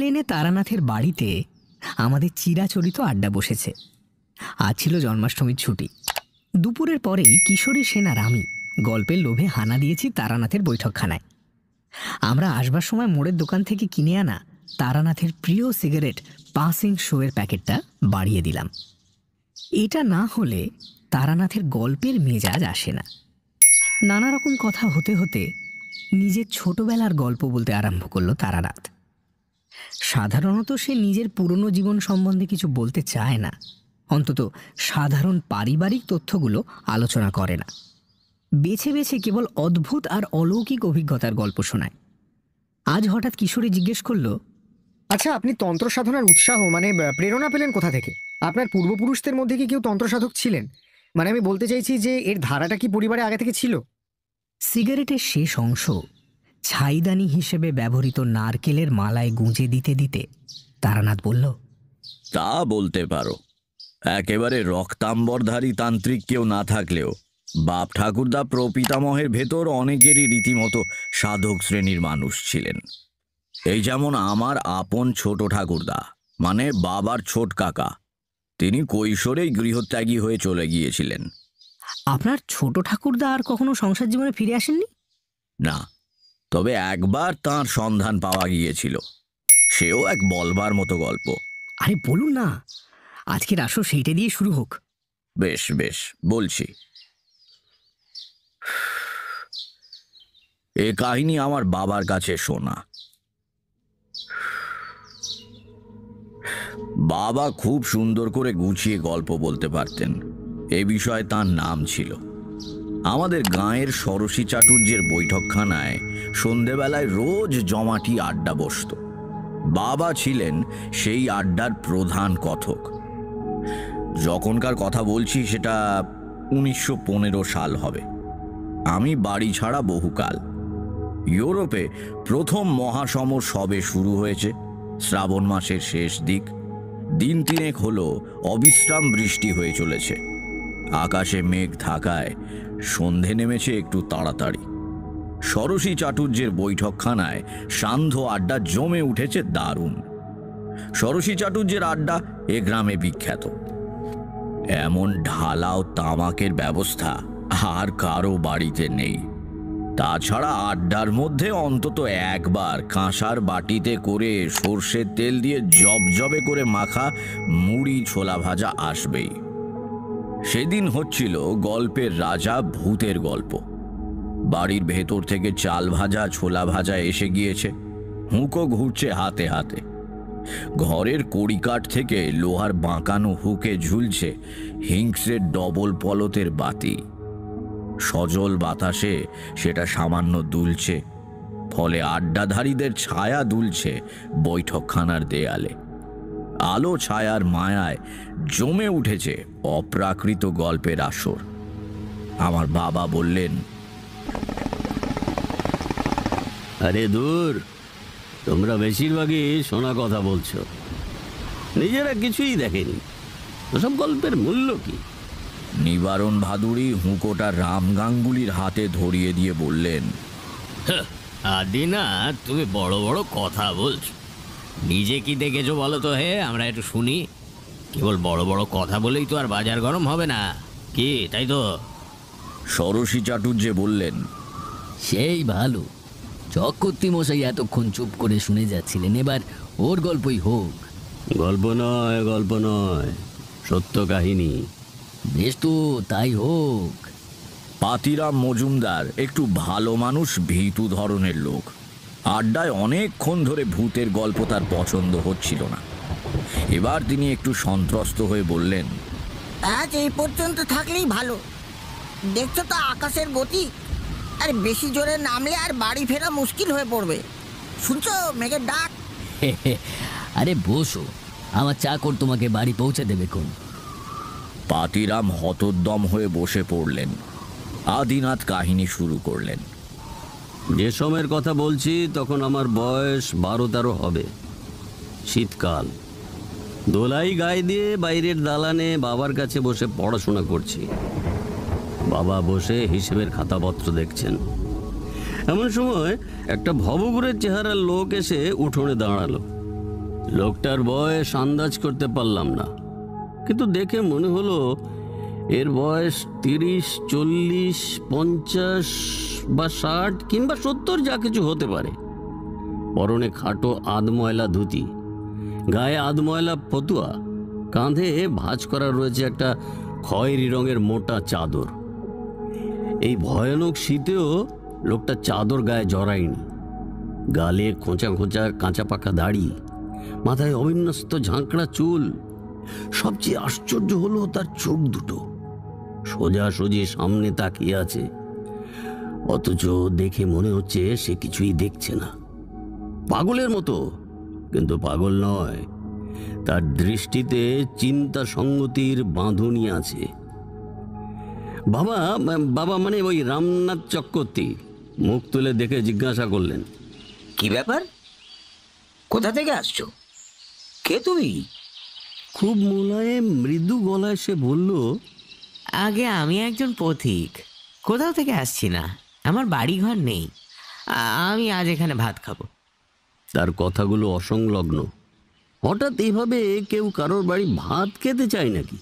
লেনে তারানাথের বাড়িতে আমাদের চিরাচরিত আড্ডা বসেছে। আজ ছিল জন্মাষ্টমীর ছুটি। দুপুরের পরেই কিশোরী সেন আর আমি গল্পের লোভে হানা দিয়েছি তারানাথের বৈঠকখানায়। আমরা আসবার সময় মোড়ের দোকান থেকে কিনে আনা তারানাথের প্রিয় সিগারেট পাসিং শোয়ের প্যাকেটটা বাড়িয়ে দিলাম। এটা না হলে তারানাথের গল্পের মেজাজ আসে না। নানা রকম কথা হতে হতে নিজের ছোটবেলার গল্প বলতে আরম্ভ করলো তারানাথ। সাধারণত সে নিজের পুরনো জীবন সম্বন্ধে কিছু বলতে চায় না, অন্তত সাধারণ পারিবারিক তথ্যগুলো আলোচনা করে না। বেছে বেছে কেবল অদ্ভুত আর অলৌকিক অভিজ্ঞতার গল্প শোনায়। আজ হঠাৎ কিশোরী জিজ্ঞেস করলো, আচ্ছা, আপনি তন্ত্র সাধনার উৎসাহ প্রেরণা পেলেন কোথা থেকে? আপনার পূর্বপুরুষদের মধ্যে কি কেউ তন্ত্র সাধক ছিলেন? আমি বলতে চাইছি যে এর ধারাটা কি পরিবারে আগে থেকে ছিল? সিগারেটের শেষ অংশ ছাইদানি হিসেবে ব্যবহৃত নারকেলের মালায় গুঁজে দিতে দিতে তারানাথ বলল, তা বলতে পারো। একেবারে রক্তাম্বরধারী তান্ত্রিক কেউ না থাকলেও বাপ ঠাকুরদা প্রপিতামহের ভেতর অনেকেরই রীতিমতো সাধক শ্রেণীর মানুষ ছিলেন। এই যেমন আমার আপন ছোট ঠাকুরদা, মানে বাবার ছোট কাকা, তিনি কৈশোরেই গৃহত্যাগী হয়ে চলে গিয়েছিলেন। আপনার ছোট ঠাকুরদা আর কখনো সংসার জীবনে ফিরে আসেননি? না, তবে একবার তাঁর সন্ধান পাওয়া গিয়েছিল। সেও এক বলবার মতো গল্প। আরে বলুন না, আজকের আসর সেইটা দিয়ে শুরু হোক। বেশ বেশ, বলছি। এ কাহিনী আমার বাবার কাছে শোনা। বাবা খুব সুন্দর করে গুছিয়ে গল্প বলতে পারতেন। এ বিষয়ে তার নাম ছিল। আমাদের গাঁয়ের ষোড়শী চাটুর্যের বৈঠকখানায় সন্ধেবেলায় রোজ জমাটি আড্ডা বসত। বাবা ছিলেন সেই আড্ডার প্রধান কথক। যখনকার কথা বলছি সেটা 1915 সাল হবে। আমি বাড়ি ছাড়া বহুকাল। ইউরোপে প্রথম মহাসমর সবে শুরু হয়েছে। শ্রাবণ মাসের শেষ দিক। দিন তিনেক হলো অবিশ্রাম বৃষ্টি হয়ে চলেছে। আকাশে মেঘ থাকায় সন্ধে নেমেছে একটু তাড়াতাড়ি। ষোড়শী চাটুর্যের বৈঠকখানায় সান্ধ্য আড্ডা জমে উঠেছে দারুণ। ষোড়শী চাটুর্যের আড্ডা এ গ্রামে বিখ্যাত। এমন ঢালাও তামাকের ব্যবস্থা আর কারো বাড়িতে নেই। তাছাড়া আড্ডার মধ্যে অন্তত একবার কাঁসার বাটিতে করে সর্ষের তেল দিয়ে জবজবে করে মাখা মুড়ি ছোলা ভাজা আসবেই। সেদিন হচ্ছিল গল্পের রাজা ভূতের গল্প। বাড়ির ভেতর থেকে চাল ভাজা ছোলা ভাজা এসে গিয়েছে। হুঁকো ঘুরছে হাতে হাতে। ঘরের কড়িকাঠ থেকে লোহার বাঁকানো হুকে ঝুলছে হিংসের ডবল পলতের বাতি। সজল বাতাসে সেটা সামান্য দুলছে, ফলে আড্ডাধারীদের ছায়া দুলছে বৈঠকখানার দেয়ালে। আলো ছায়ার মায়ায় জমে উঠেছে অপ্রাকৃত গল্পের আসর। আমার বাবা বললেন, আরে দূর, তোমরা বেশিরভাগই শোনা কথা বলছো, নিজেরা কিছুই দেখেনি। ওসব গল্পের মূল্য কি? নিবারণ ভাদুড়ি হুঁকোটা রাম গাঙ্গুলির হাতে ধরিয়ে দিয়ে বললেন, আদিনা, তুমি বড় বড় কথা বলছো। নিজে কি দেখেছো বলো তো? হে, আমরা একটু শুনি। কেবল বড় বড় কথা বলেই তো আর বাজার গরম হবে না, কি তাই তো? ষোড়শী চাটুর্যে বললেন, সেই ভালো। চক্রবর্তী মশাই এতক্ষণ চুপ করে শুনে যাচ্ছিলেন, এবার ওর গল্পই হোক। গল্প নয়, গল্প নয়, সত্য কাহিনী। বেশ তো, তাই হোক। পাতিরাম মজুমদার একটু ভালো মানুষ, ভীতু ধরনের লোক। আড্ডায় অনেকক্ষণ ধরে ভূতের গল্প তার পছন্দ হচ্ছিল না। এবার তিনি একটু সন্ত্রস্ত হয়ে বললেন, আজ এই পর্যন্ত থাকলেই ভালো। দেখছো তো আকাশের গতি, আর বেশি জোরে নামলে আর বাড়ি ফেরা মুশকিল হয়ে পড়বে। শুনছো মেঘের ডাক? আরে বসো, আমার চাকর তোমাকে বাড়ি পৌঁছে দেবে কোন। পাতিরাম হতোদ্যম হয়ে বসে পড়লেন। আদিনাথ কাহিনী শুরু করলেন। যে সময়ের কথা বলছি তখন আমার বয়স 12-13 হবে। শীতকাল। দোলাই গায়ে দিয়ে বাইরের দালানে বাবার কাছে বসে পড়াশোনা করছি। বাবা বসে হিসেবের খাতাপত্র দেখছেন। এমন সময় একটা ভবঘুরের চেহারার লোক এসে উঠোনে দাঁড়ালো। লোকটার বয়স আন্দাজ করতে পারলাম না, কিন্তু দেখে মনে হলো এর বয়স 30, 40, 50 বা 60 কিংবা 70 যা কিছু হতে পারে। পরনে খাটো আধময়লা ধুতি, গায়ে আধময়লা ফতুয়া, কাঁধে ভাঁজ করা রয়েছে একটা খয়েরি রঙের মোটা চাদর। এই ভয়ানক শীতেও লোকটা চাদর গায়ে জড়ায়নি। গালে খোঁচা খোঁচা কাঁচা পাকা দাড়ি, মাথায় অবিন্যস্ত ঝাঁকড়া চুল। সবচেয়ে আশ্চর্য হলো তার চোখ দুটো সোজাসুজি সামনে তাকিয়ে আছে, অথচ দেখে মনে হচ্ছে সে কিছুই দেখছে না। পাগলের মতো, কিন্তু পাগল নয়। তার দৃষ্টিতে চিন্তা সঙ্গতির বাঁধুনি আছে। বাবা বাবা মানে ওই রামনাথ চক্রবর্তী মুখ তুলে দেখে জিজ্ঞাসা করলেন, কি ব্যাপার? কোথা থেকে আসছো? কে তুমি? খুব মোলায়েম মৃদু গলায় সে বলল, আগে আমি একজন পথিক, কোথাও থেকে আসছি না, আমার বাড়ি ঘর নেই, আমি আজ এখানে ভাত খাবো। তার কথাগুলো অসংলগ্ন। হঠাৎ এইভাবে কেউ কারোর বাড়ি ভাত খেতে চায় নাকি?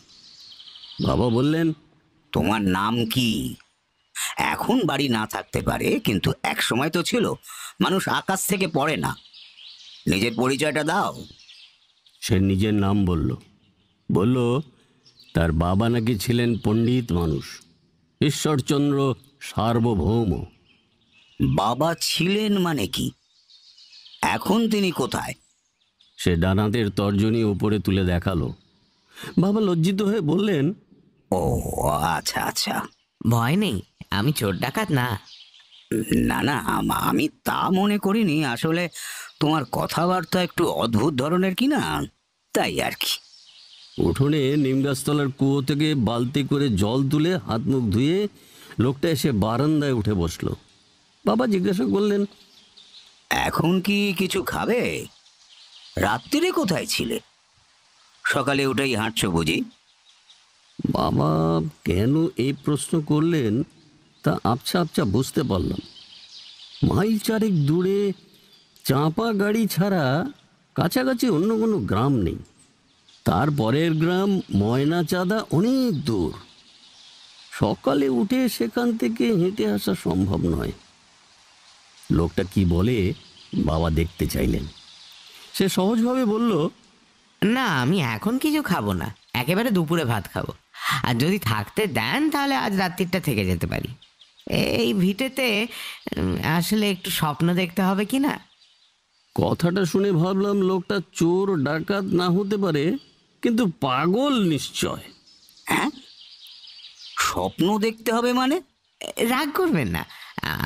বাবা বললেন, তোমার নাম কি? এখন বাড়ি না থাকতে পারে, কিন্তু এক সময় তো ছিল। মানুষ আকাশ থেকে পড়ে না। নিজের পরিচয়টা দাও। সে নিজের নাম বলল। বলল তার বাবা নাকি ছিলেন পণ্ডিত মানুষ, ঈশ্বরচন্দ্র সার্বভৌম। বাবা ছিলেন মানে কি? এখন তিনি কোথায়? সে ডানাতের তর্জনী উপরে তুলে দেখালো। বাবা লজ্জিত হয়ে বললেন, ও আচ্ছা আচ্ছা। ভয় নেই, আমি চোর ডাকাত না। না না, আমি তা মনে করিনি। আসলে তোমার কথাবার্তা একটু অদ্ভুত ধরনের কি না, তাই আর কি। উঠোনে নিমগাছতলার কুয়ো থেকে বালতি করে জল তুলে হাত মুখ ধুয়ে লোকটা এসে বারান্দায় উঠে বসলো। বাবা জিজ্ঞাসা করলেন, এখন কি কিছু খাবে? রাত্রিরে কোথায় ছিলে? সকালে উঠেই হাঁটছো বুঝি? বাবা কেন এই প্রশ্ন করলেন তা আবছা আবছা বুঝতে পারলাম। মাইল চারেক দূরে চাঁপা গাড়ি ছাড়া কাছাকাছি অন্য কোনো গ্রাম নেই। তারপরের গ্রাম ময়নাচাঁদা অনেক দূর। সকালে উঠে সেখান থেকে হেঁটে আসা সম্ভব নয়। লোকটা কি বলে বাবা দেখতে চাইলেন। সে সহজভাবে বলল, না, আমি এখন কিছু খাবো না, একেবারে দুপুরে ভাত খাবো। আর যদি থাকতে দেন তাহলে আজ রাত্রিটা থেকে যেতে পারি। এই ভিটেতে আসলে একটু স্বপ্ন দেখতে হবে কি না। কথাটা শুনে ভাবলাম লোকটা চোর ডাকাত না হতে পারে, কিন্তু পাগল নিশ্চয়। হ্যাঁ, স্বপ্ন দেখতে হবে মানে? রাগ করবেন না,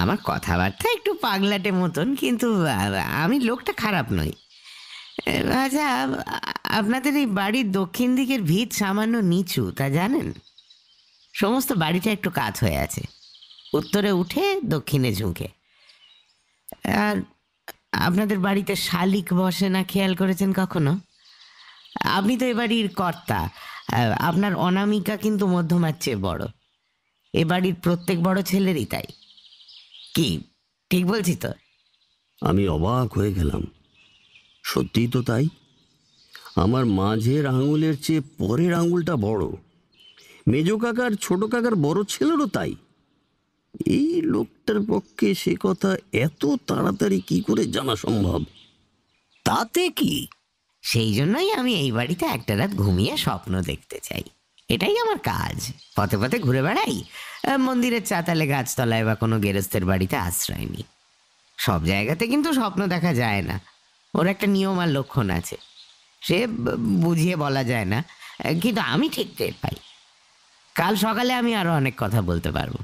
আমার কথাবার্তা একটু পাগলাটে মতন, কিন্তু আমি লোকটা খারাপ নই। আচ্ছা, আপনাদের এই বাড়ির দক্ষিণ দিকের ভিত সামান্য নিচু, তা জানেন? সমস্ত বাড়িটা একটু কাত হয়ে আছে, উত্তরে উঠে দক্ষিণে ঝুঁকে। আর আপনাদের বাড়িতে শালিক বসে না, খেয়াল করেছেন কখনো? আপনি তো এ বাড়ির কর্তা, আপনার অনামিকা কিন্তু মধ্যমার চেয়ে বড়। এ বাড়ির প্রত্যেক বড় ছেলেরই তাই। কি ঠিক বলছি তো? আমি অবাক হয়ে গেলাম। সত্যিই তো তাই। আমার মাঝের আঙুলের চেয়ে পরের আঙুলটা বড়। মেজ কাকার ছোট কাকার বড় ছেলেরও তাই। এই লোকটার পক্ষে সে কথা এত তাড়াতাড়ি কি করে জানা সম্ভব? তাতে কি? সেই জন্যই আমি এই বাড়িতে একটা রাত ঘুমিয়ে স্বপ্ন দেখতে চাই। এটাই আমার কাজ। পথে পথে ঘুরে বেড়াই, মন্দিরের চাতালে, গাছতলায় বা কোনো গেরস্থের বাড়িতে আশ্রয় নিই। সব জায়গাতে কিন্তু স্বপ্ন দেখা যায় না, ওর একটা নিয়ম আর লক্ষণ আছে। সে বুঝিয়ে বলা যায় না, কিন্তু আমি ঠিক টের পাই। কাল সকালে আমি আরো অনেক কথা বলতে পারবো।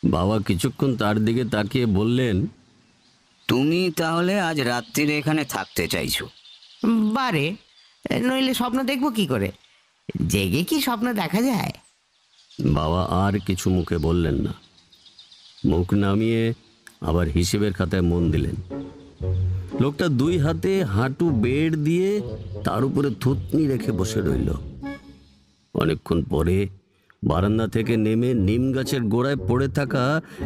বাবা কিছুক্ষণ তার দিকে তাকিয়ে বললেন, তুমি তাহলে আজ রাত্রিরে এখানে থাকতে চাইছো? বারে, নইলে স্বপ্ন দেখবো কি করে? জেগে কি স্বপ্ন দেখা যায়? বাবা আর কিছু মুখে বললেন না। মুখ নামিয়ে আবার হিসেবের খাতায় মন দিলেন। লোকটা দুই হাতে হাঁটু বেড় দিয়ে তার উপরে থুতনি রেখে বসে রইল। অনেকক্ষণ পরে বারান্দা থেকে নেমে নিম গাছের গোড়ায় পড়ে থাকা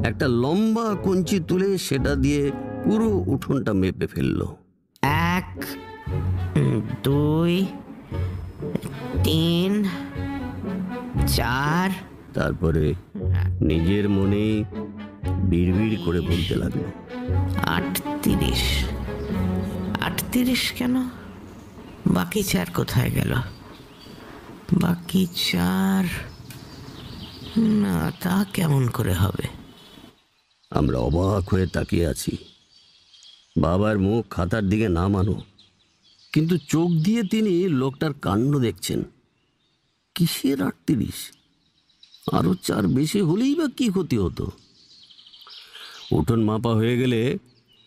একটা লম্বা কঞ্চি তুলে সেটা দিয়ে পুরো উঠোনটা মেপে ফেলল। 1, 2 3 4। তারপরে নিজের মনেই বিড়বিড় করে বলতে লাগলো, 38। 38 কেন? বাকি 4 কোথায় গেল? বাকি 4 না, তা কেমন করে হবে? আমরা অবাক হয়ে তাকিয়ে আছি। বাবার মুখ খাতার দিকে নামানো, কিন্তু চোখ দিয়ে তিনি লোকটার কাণ্ড দেখছেন। কিসের 38? আরো 4 বেশি হলেই বা কি ক্ষতি হতো? উঠোন মাপা হয়ে গেলে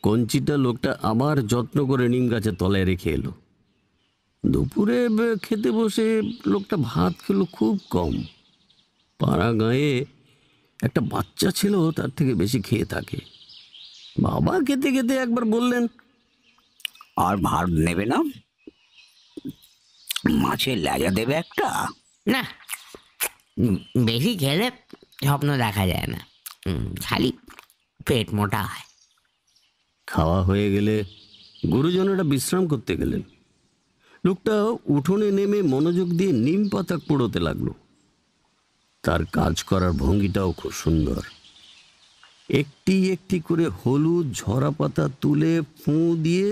কঞ্চিটা লোকটা আবার যত্ন করে নিম গাছের তলায় রেখে এলো। দুপুরে খেতে বসে লোকটা ভাত খেলো খুব কম। পাড়া গাঁয়ে একটা বাচ্চা ছিল তার থেকে বেশি খেয়ে থাকে। বাবা খেতে খেতে একবার বললেন, আর ভাত নেবে না? মাছের লেজা দেবে একটা? না, বেশি খেলে স্বপ্ন দেখা যায় না, খালি পেট মোটা হয়। খাওয়া হয়ে গেলে গুরুজনেরা বিশ্রাম করতে গেলেন। লোকটা উঠোনে নেমে মনোযোগ দিয়ে নিম পাতা কুড়োতে লাগলো। তার কাজ করার ভঙ্গিটাও খুব সুন্দর। একটি একটি করে হলুদ ঝরা পাতা তুলে ফুঁ দিয়ে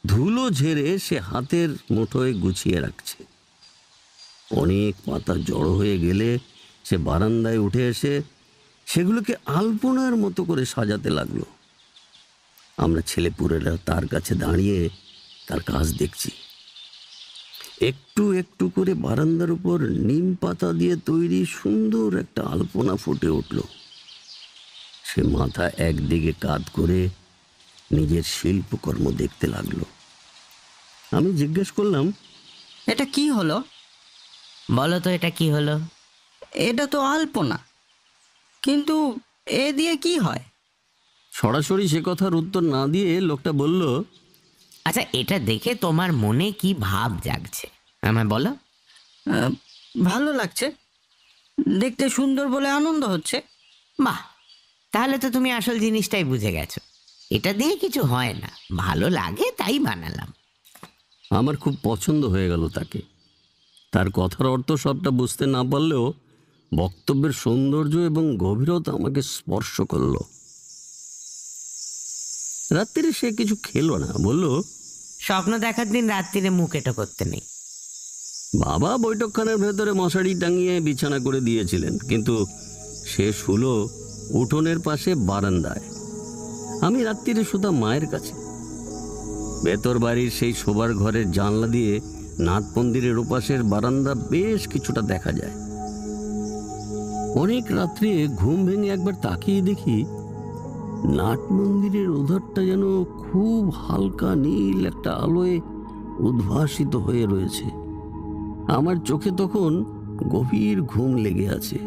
ধুলো ঝেড়ে সে হাতের মুঠোয় গুছিয়ে রাখছে। অনেক পাতা জড়ো হয়ে গেলে সে বারান্দায় উঠে এসে সেগুলোকে আলপনার মতো করে সাজাতে লাগলো। আমরা ছেলেপুরেরা তার কাছে দাঁড়িয়ে তার কাজ দেখছি। একটু একটু করে বারান্দার উপর নিম পাতা দিয়ে তৈরি সুন্দর একটা আলপনা ফুটে উঠল। সে মাথা একদিকে কাত করে নিজের শিল্পকর্ম দেখতে লাগলো। আমি জিজ্ঞেস করলাম, এটা কি হলো? বলো তো, এটা কি হলো? এটা তো আলপনা, কিন্তু এ দিয়ে কি হয়? সরাসরি সে কথার উত্তর না দিয়ে লোকটা বলল, আচ্ছা, এটা দেখে তোমার মনে কি ভাব জাগছে আমায় বলো। ভালো লাগছে, দেখতে সুন্দর বলে আনন্দ হচ্ছে। বাহ, তাহলে তো তুমি আসল জিনিসটাই বুঝে গেছো। এটা দিয়ে কিছু হয় না, ভালো লাগে তাই বানালাম। আমার খুব পছন্দ হয়ে গেল তাকে। তার কথার অর্থ সবটা বুঝতে না পারলেও বক্তব্যের সৌন্দর্য এবং গভীরতা আমাকে স্পর্শ করল। রাত্রিরে সে কিছু খেলো না, বলল, স্বপ্ন দেখার দিন রাত্রিরে মুখ এটো করতে নেই। বাবা বৈঠকখানার ভেতরে মশারি টাঙিয়ে বিছানা করে দিয়েছিলেন, কিন্তু সে শুলো উঠোনের পাশে বারান্দায়। আমি রাত্রিরে শুতাম মায়ের কাছে। ভেতর বাড়ির সেই শোবার ঘরের জানলা দিয়ে নাথ মন্দিরের ওপাশের বারান্দা বেশ কিছুটা দেখা যায়। অনেক রাত্রে ঘুম ভেঙে একবার তাকিয়ে দেখি নাট মন্দিরের ওধারটা যেন খুব হালকা নীল একটা আলোয় উদ্ভাসিত হয়ে রয়েছে। আমার চোখে তখন গভীর ঘুম লেগে আছে।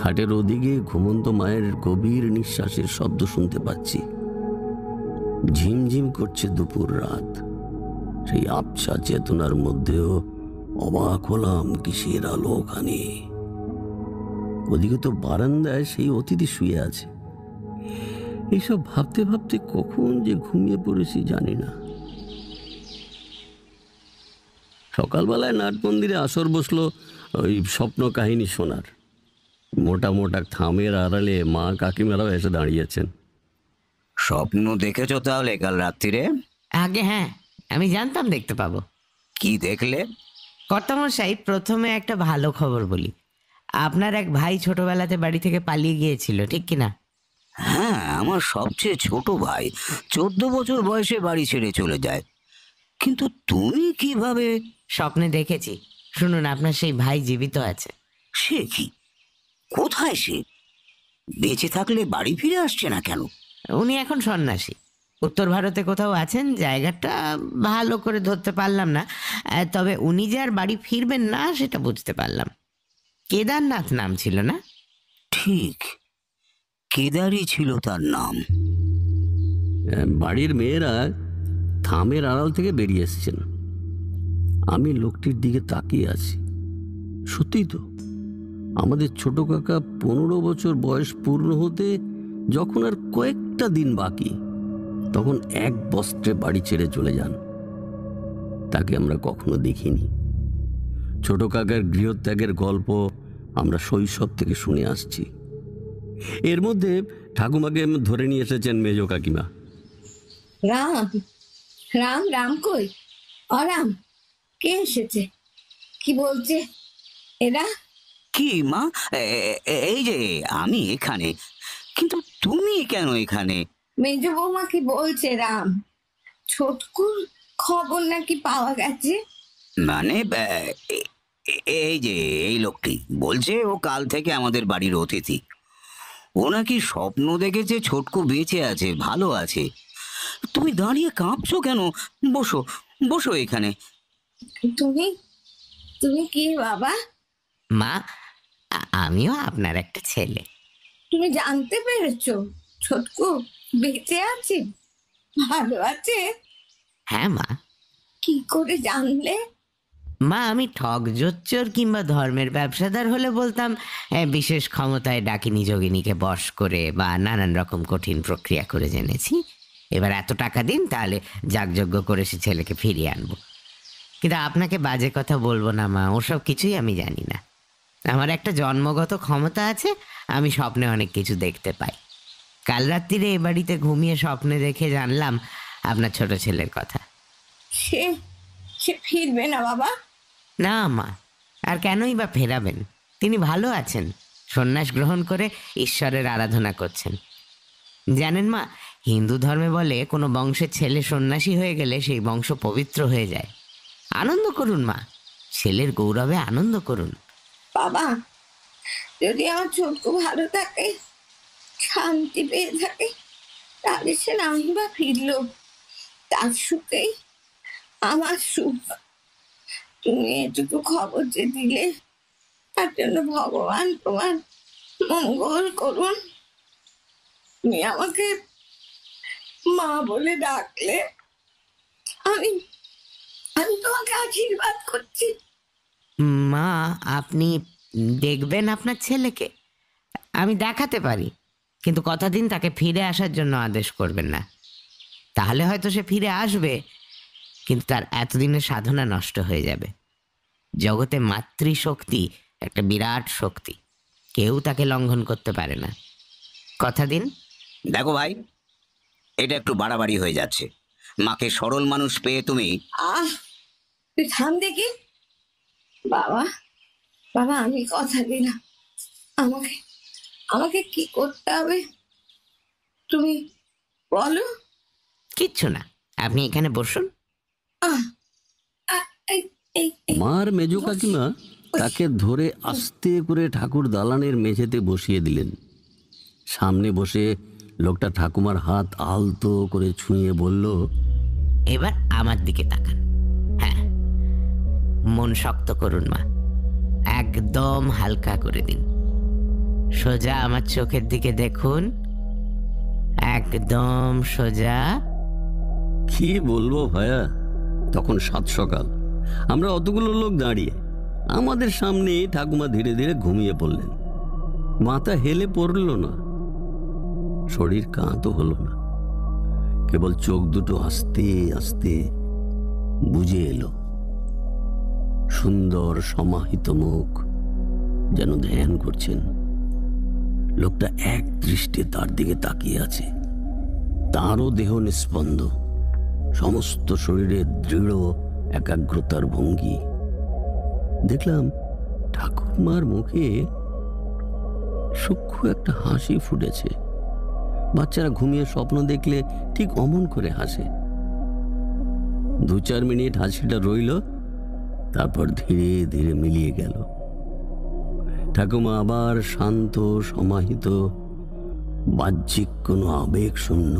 খাটের ওদিকে ঘুমন্ত মায়ের গভীর নিঃশ্বাসের শব্দ শুনতে পাচ্ছি। ঝিমঝিম করছে দুপুর রাত। সেই আবছা চেতনার মধ্যেও অবাক হলাম কিসের আলো ওখানে। ওদিকে তো বারান্দায় সেই অতিথি শুয়ে আছে। এইসব ভাবতে ভাবতে কখন যে ঘুমিয়ে পড়েছি জানি না। সকালবেলায় নাট মন্দিরে আসর বসলো ওই স্বপ্ন কাহিনী শোনার। মোটা মোটা থামের আড়ালে মা কাকিমারাও এসে দাঁড়িয়েছেন। স্বপ্ন দেখেছো তাহলে কাল রাত্রিরে? আগে হ্যাঁ, আমি জানতাম দেখতে পাবো। কি দেখলে? কর্তামশাই, প্রথমে একটা ভালো খবর বলি। আপনার এক ভাই ছোটবেলাতে বাড়ি থেকে পালিয়ে গিয়েছিল, ঠিক কিনা? হ্যাঁ, আমার সবচেয়ে ছোট ভাই 14 বছর বয়সে বাড়ি ছেড়ে চলে যায়। কিন্তু তুমি কিভাবে? স্বপ্নে দেখেছি। শুনুন, আপনার সেই ভাই জীবিত আছে। সে কি? কোথায় সে? বেঁচে থাকলে বাড়ি ফিরে আসছে না কেন? উনি এখন সন্ন্যাসী। উত্তর ভারতে কোথাও আছেন, জায়গাটা ভালো করে ধরতে পারলাম না। তবে উনি যে আর বাড়ি ফিরবেন না সেটা বুঝতে পারলাম। কেদারনাথ নাম ছিল না? ঠিক, কেদারই ছিল তার নাম। বাড়ির মেয়েরা থামের আড়াল থেকে বেরিয়ে এসছেন। আমি লোকটির দিকে তাকিয়ে আছি। সত্যিই তো, আমাদের ছোট কাকা 15 বছর বয়স পূর্ণ হতে যখন আর কয়েকটা দিন বাকি, তখন এক বস্ত্রে বাড়ি ছেড়ে চলে যান। তাকে আমরা কখনো দেখিনি। ছোট কাকার গৃহত্যাগের গল্প আমরা শৈশব থেকে শুনে আসছি। এর মধ্যে ঠাকুমাকে ধরে নিয়ে এসেছেন মেজ কাকিমা। রাম রাম রাম কই? অরাম, কে এসেছে? কি বলছে এরা? কি মা, এই যে আমি এখানে, কিন্তু তুমি কেন এখানে? মেজ বৌমা কি বলছে রাম? ছোটকুর খবর নাকি পাওয়া গেছে? মানে এই যে এই লোকটি বলছে ও কাল থেকে আমাদের বাড়ির অতিথি। ও নাকি স্বপ্ন দেখেছে ছোটকু বেঁচে আছে, ভালো আছে। তুমি দাঁড়িয়ে কাঁপছো কেন? বসো বসো এখানে। তুমি তুমি কি বাবা? মা, আমিও আপনার একটা ছেলে। তুমি জানতে পেরেছো ছোটকু বেঁচে আছে, ভালো আছে? হ্যাঁ মা। কি করে জানলে? মা, আমি ঠক জোচ্চোর কিংবা ধর্মের ব্যবসাদার হলে বলতাম বিশেষ ক্ষমতায় ডাকিনী যোগিনীকে বশ করে বা নানান রকম কঠিন প্রক্রিয়া করে জেনেছি। এবার এত টাকা দিন, তাহলে যাগযজ্ঞ করে সে ছেলেকে ফিরিয়ে আনবো। কিন্তু আপনাকে বাজে কথা বলবো না মা, ওসব কিছুই আমি জানি না। আমার একটা জন্মগত ক্ষমতা আছে, আমি স্বপ্নে অনেক কিছু দেখতে পাই। কাল রাত্রিরে এ বাড়িতে ঘুমিয়ে স্বপ্নে দেখে জানলাম আপনার ছোট ছেলের কথা। সে সে ফিরবে না বাবা? না মা, আর কেনই বা ফেরাবেন? তিনি ভালো আছেন, সন্ন্যাস গ্রহণ করে ঈশ্বরের আরাধনা করছেন। জানেন মা, হিন্দু ধর্মে বলে কোনো বংশের ছেলে সন্ন্যাসী হয়ে গেলে সেই বংশ পবিত্র হয়ে যায়। আনন্দ করুন মা, ছেলের গৌরবে আনন্দ করুন। বাবা, যদি আমার ছোটকু ভালো থাকে, শান্তি পেয়ে থাকে, তাহলে সে নাই বা ফিরলো, তার সুখেই আমার সুখ। তুমি এটুকু খবর যে দিলে, তার জন্য ভগবান তোমার মঙ্গল করুন। তুমি আমাকে মা বলে ডাকলে, আমি আমি তোমাকে আশীর্বাদ করছি। মা, আপনি দেখবেন আপনার ছেলেকে? আমি দেখাতে পারি, কিন্তু কথা দিন তাকে ফিরে আসার জন্য আদেশ করবেন না। তাহলে হয়তো সে ফিরে আসবে, কিন্তু তার এতদিনের সাধনা নষ্ট হয়ে যাবে। জগতে মাতৃশক্তি একটা বিরাট শক্তি, কেউ তাকে লঙ্ঘন করতে পারে না। কথা দিন। দেখো ভাই, এটা একটু বাড়াবাড়ি হয়ে যাচ্ছে। মাকে সরল মানুষ পেয়ে তুমি। তুই থাম দেখি। বাবা বাবা, আমি কথা দিলাম, আমাকে আমাকে কি করতে হবে তুমি বলো। কিচ্ছু না, আপনি এখানে বসুন। মার মেজ কাকিমা তাকে ধরে আস্তে করে ঠাকুর দালানের মেঝেতে বসিয়ে দিলেন। সামনে বসে লোকটা ঠাকুমার হাত আলতো করে ছুঁয়ে বলল, এবার আমার দিকে তাকান। হ্যাঁ, মন শক্ত করুন মা, একদম হালকা করে দিন। সোজা আমার চোখের দিকে দেখুন, একদম সোজা। কি বলবো ভায়া, তখন 7 সকাল। আমরা অতগুলো লোক দাঁড়িয়ে, আমাদের সামনে ঠাকুমা ধীরে ধীরে ঘুমিয়ে পড়লেন। মাথা হেলে পড়ল না, শরীর কাঁতো হলো না, কেবল চোখ দুটো আস্তে আস্তে বুজে এলো। সুন্দর সমাহিত মুখ, যেন ধ্যান করছেন। লোকটা এক দৃষ্টে তার দিকে তাকিয়ে আছে। তারও দেহ নিস্পন্দ, সমস্ত শরীরে দৃঢ় একাগ্রতার ভঙ্গি। দেখলাম ঠাকুরমার মুখে সূক্ষ্ম একটা হাসি ফুটেছে। বাচ্চারা ঘুমিয়ে স্বপ্ন দেখলে ঠিক অমন করে হাসে। 2-4 মিনিট হাসিটা রইল, তারপর ধীরে ধীরে মিলিয়ে গেল। ঠাকুমা আবার শান্ত, সমাহিত, বাহ্যিক কোনো আবেগ শূন্য।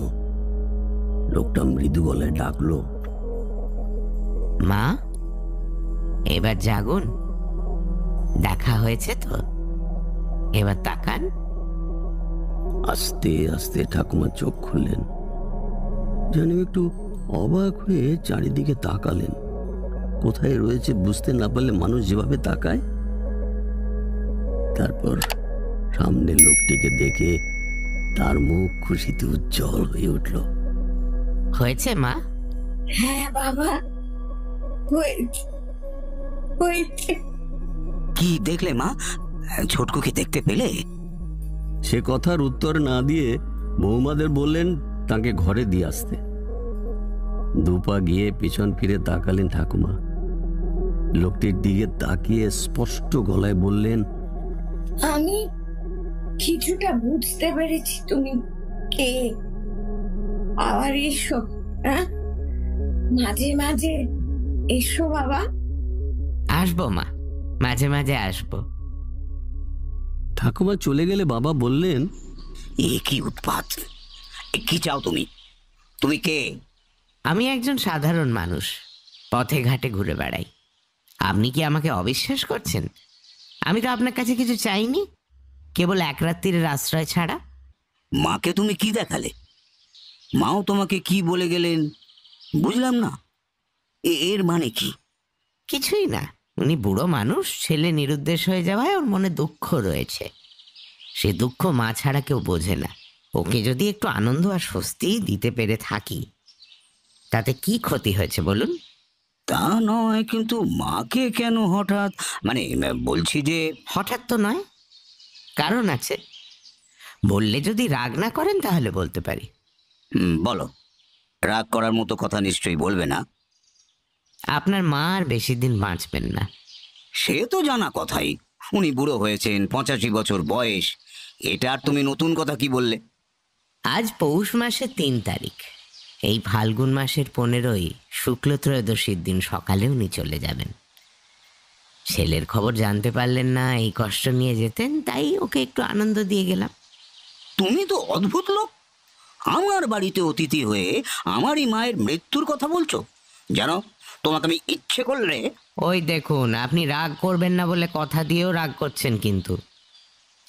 লোকটা মৃদু গলায় ডাকলো, মা, এবার জাগুন। দেখা হয়েছে তো, এবার তাকান। আস্তে আস্তে ঠাকুমা চোখ খুললেন, যেন একটু অবাক হয়ে চারিদিকে তাকালেন। কোথায় রয়েছে বুঝতে না পারলে মানুষ যেভাবে তাকায়। তারপর সামনের লোকটিকে দেখে তার মুখ খুশিতে উজ্জ্বল হয়ে উঠল। হয়েছে মা? হ্যাঁ বাবা, হয়েছে হয়েছে। কি দেখলে মা? ছোটকুকে দেখতে পেলে? সে কথার উত্তর না দিয়ে বৌমাদের বললেন তাকে ঘরে দিয়ে আসতে। দুপা গিয়ে পিছন ফিরে তাকালেন ঠাকুমা। লোকটির দিকে তাকিয়ে স্পষ্ট গলায় বললেন, আমি কিছুটা বুঝতে পেরেছি তুমি কে। আবার এসো, হ্যাঁ, মাঝে মাঝে এসো বাবা। আসবো মা, মাঝে মাঝে আসবো। ঠাকুমা চলে গেলে বাবা বললেন, এ কি উৎপাত! কি চাও তুমি? তুমি কে? আমি একজন সাধারণ মানুষ, পথে ঘাটে ঘুরে বেড়াই। আপনি কি আমাকে অবিশ্বাস করছেন? আমি তো আপনার কাছে কিছু চাইনি, কেবল এক রাত্রির আশ্রয় ছাড়া। মাকে তুমি কি দেখালে? মাও তোমাকে কি বলে গেলেন বুঝলাম না। এর মানে কি? কিছুই না, উনি বুড়ো মানুষ, ছেলে নিরুদ্দেশ হয়ে যাওয়ায় ওর মনে দুঃখ রয়েছে। সে দুঃখ মা ছাড়া কেউ বোঝে না। ওকে যদি একটু আনন্দ আর স্বস্তি দিতে পেরে থাকি, তাতে কি ক্ষতি হয়েছে বলুন? তা নয়, কিন্তু মাকে কেন হঠাৎ? মানে বলছি যে হঠাৎ তো নয়, কারণ আছে। বললে যদি রাগ না করেন তাহলে বলতে পারি। বলো। রাগ করার মতো কথা নিশ্চয়ই বলবে না। আপনার মা আর বেশি দিন বাঁচবেন না। সে তো জানা কথাই। উনি বুড়ো হয়েছেন, 85 বছর বয়স। এটা আর তুমি নতুন কথা কি বললে? আজ পৌষ মাসের 3 তারিখ। এই ফাল্গুন মাসের 15ই শুক্ল ত্রয়োদশীর দিন সকালে উনি চলে যাবেন। ছেলের খবর জানতে পারলেন না, এই কষ্ট নিয়ে যেতেন, তাই ওকে একটু আনন্দ দিয়ে গেলাম। তুমি তো অদ্ভুত লোক। আমার বাড়িতে অতিথি হয়ে আমারই মায়ের মৃত্যুর কথা বলছো। জানো, তোমাকে আমি ইচ্ছে করলে... ওই দেখুন, আপনি রাগ করবেন না বলে কথা দিয়েও রাগ করছেন। কিন্তু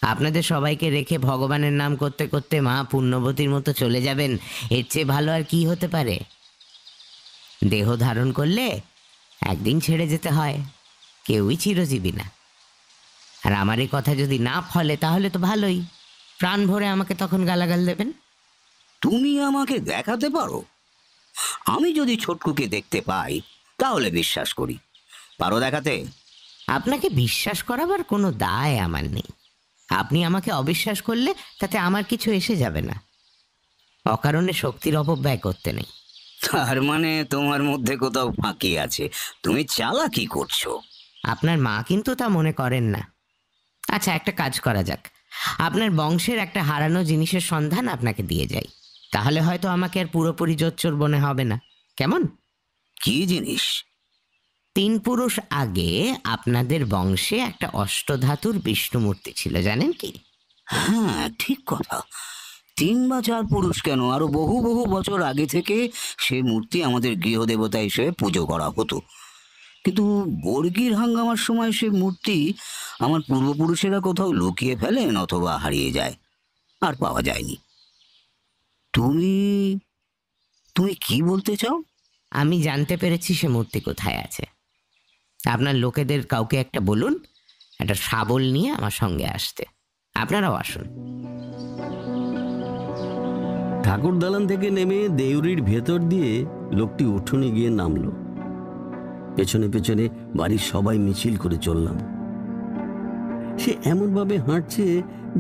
আপনাদের সবাইকে রেখে ভগবানের নাম করতে করতে মা পুণ্যবতীর মতো চলে যাবেন, এর চেয়ে ভালো আর কি হতে পারে? দেহ ধারণ করলে একদিন ছেড়ে যেতে হয়, কেউই চিরজীবী না। আর আমার এই কথা যদি না ফলে তাহলে তো ভালোই, প্রাণ ভরে আমাকে তখন গালাগাল দেবেন। তুমি আমাকে দেখাতে পারো? আমি যদি ছোটকুকে দেখতে পাই তাহলে বিশ্বাস করি। পারো দেখাতে? আপনাকে বিশ্বাস করাবার কোনো দায় আমার নেই। আপনি আমাকে অবিশ্বাস করলে তাতে আমার কিছু এসে যাবে না। অকারণে শক্তির অপব্যয় করতে নেই। তার মানে তোমার মধ্যে কোথাও ফাঁকি আছে, তুমি চালাকি করছো। আপনার মা কিন্তু তা মনে করেন না। আচ্ছা, একটা কাজ করা যাক, আপনার বংশের একটা হারানো জিনিসের সন্ধান আপনাকে দিয়ে যাই, তাহলে হয়তো আমাকে আর পুরোপুরি জোচ্চোর মনে হবে না। কেমন? কি জিনিস? 3 পুরুষ আগে আপনাদের বংশে একটা অষ্টধাতুর বিষ্ণু মূর্তি ছিল, জানেন কি? হ্যাঁ, ঠিক কথা। 3 বা 4 পুরুষ কেন, আরো বহু বহু বছর আগে থেকে সে মূর্তি আমাদের গৃহদেবতা হিসেবে পুজো করা হতো। কিন্তু বর্গির হাঙ্গামার সময় সে মূর্তি আমার পূর্বপুরুষেরা কোথাও লুকিয়ে ফেলেন অথবা হারিয়ে যায়, আর পাওয়া যায়নি। তুমি তুমি কি বলতে চাও? আমি জানতে পেরেছি সে মূর্তি কোথায় আছে। আপনার লোকেদের কাউকে একটা বলুন একটা শাবল নিয়ে আমার সঙ্গে আসতে। আপনারাও আসুন। ঠাকুর দালান থেকে নেমে দেউরির ভেতর দিয়ে লোকটি উঠোনে গিয়ে নামলো। পেছনে পেছনে বাড়ির সবাই মিছিল করে চললাম। সে এমনভাবে হাঁটছে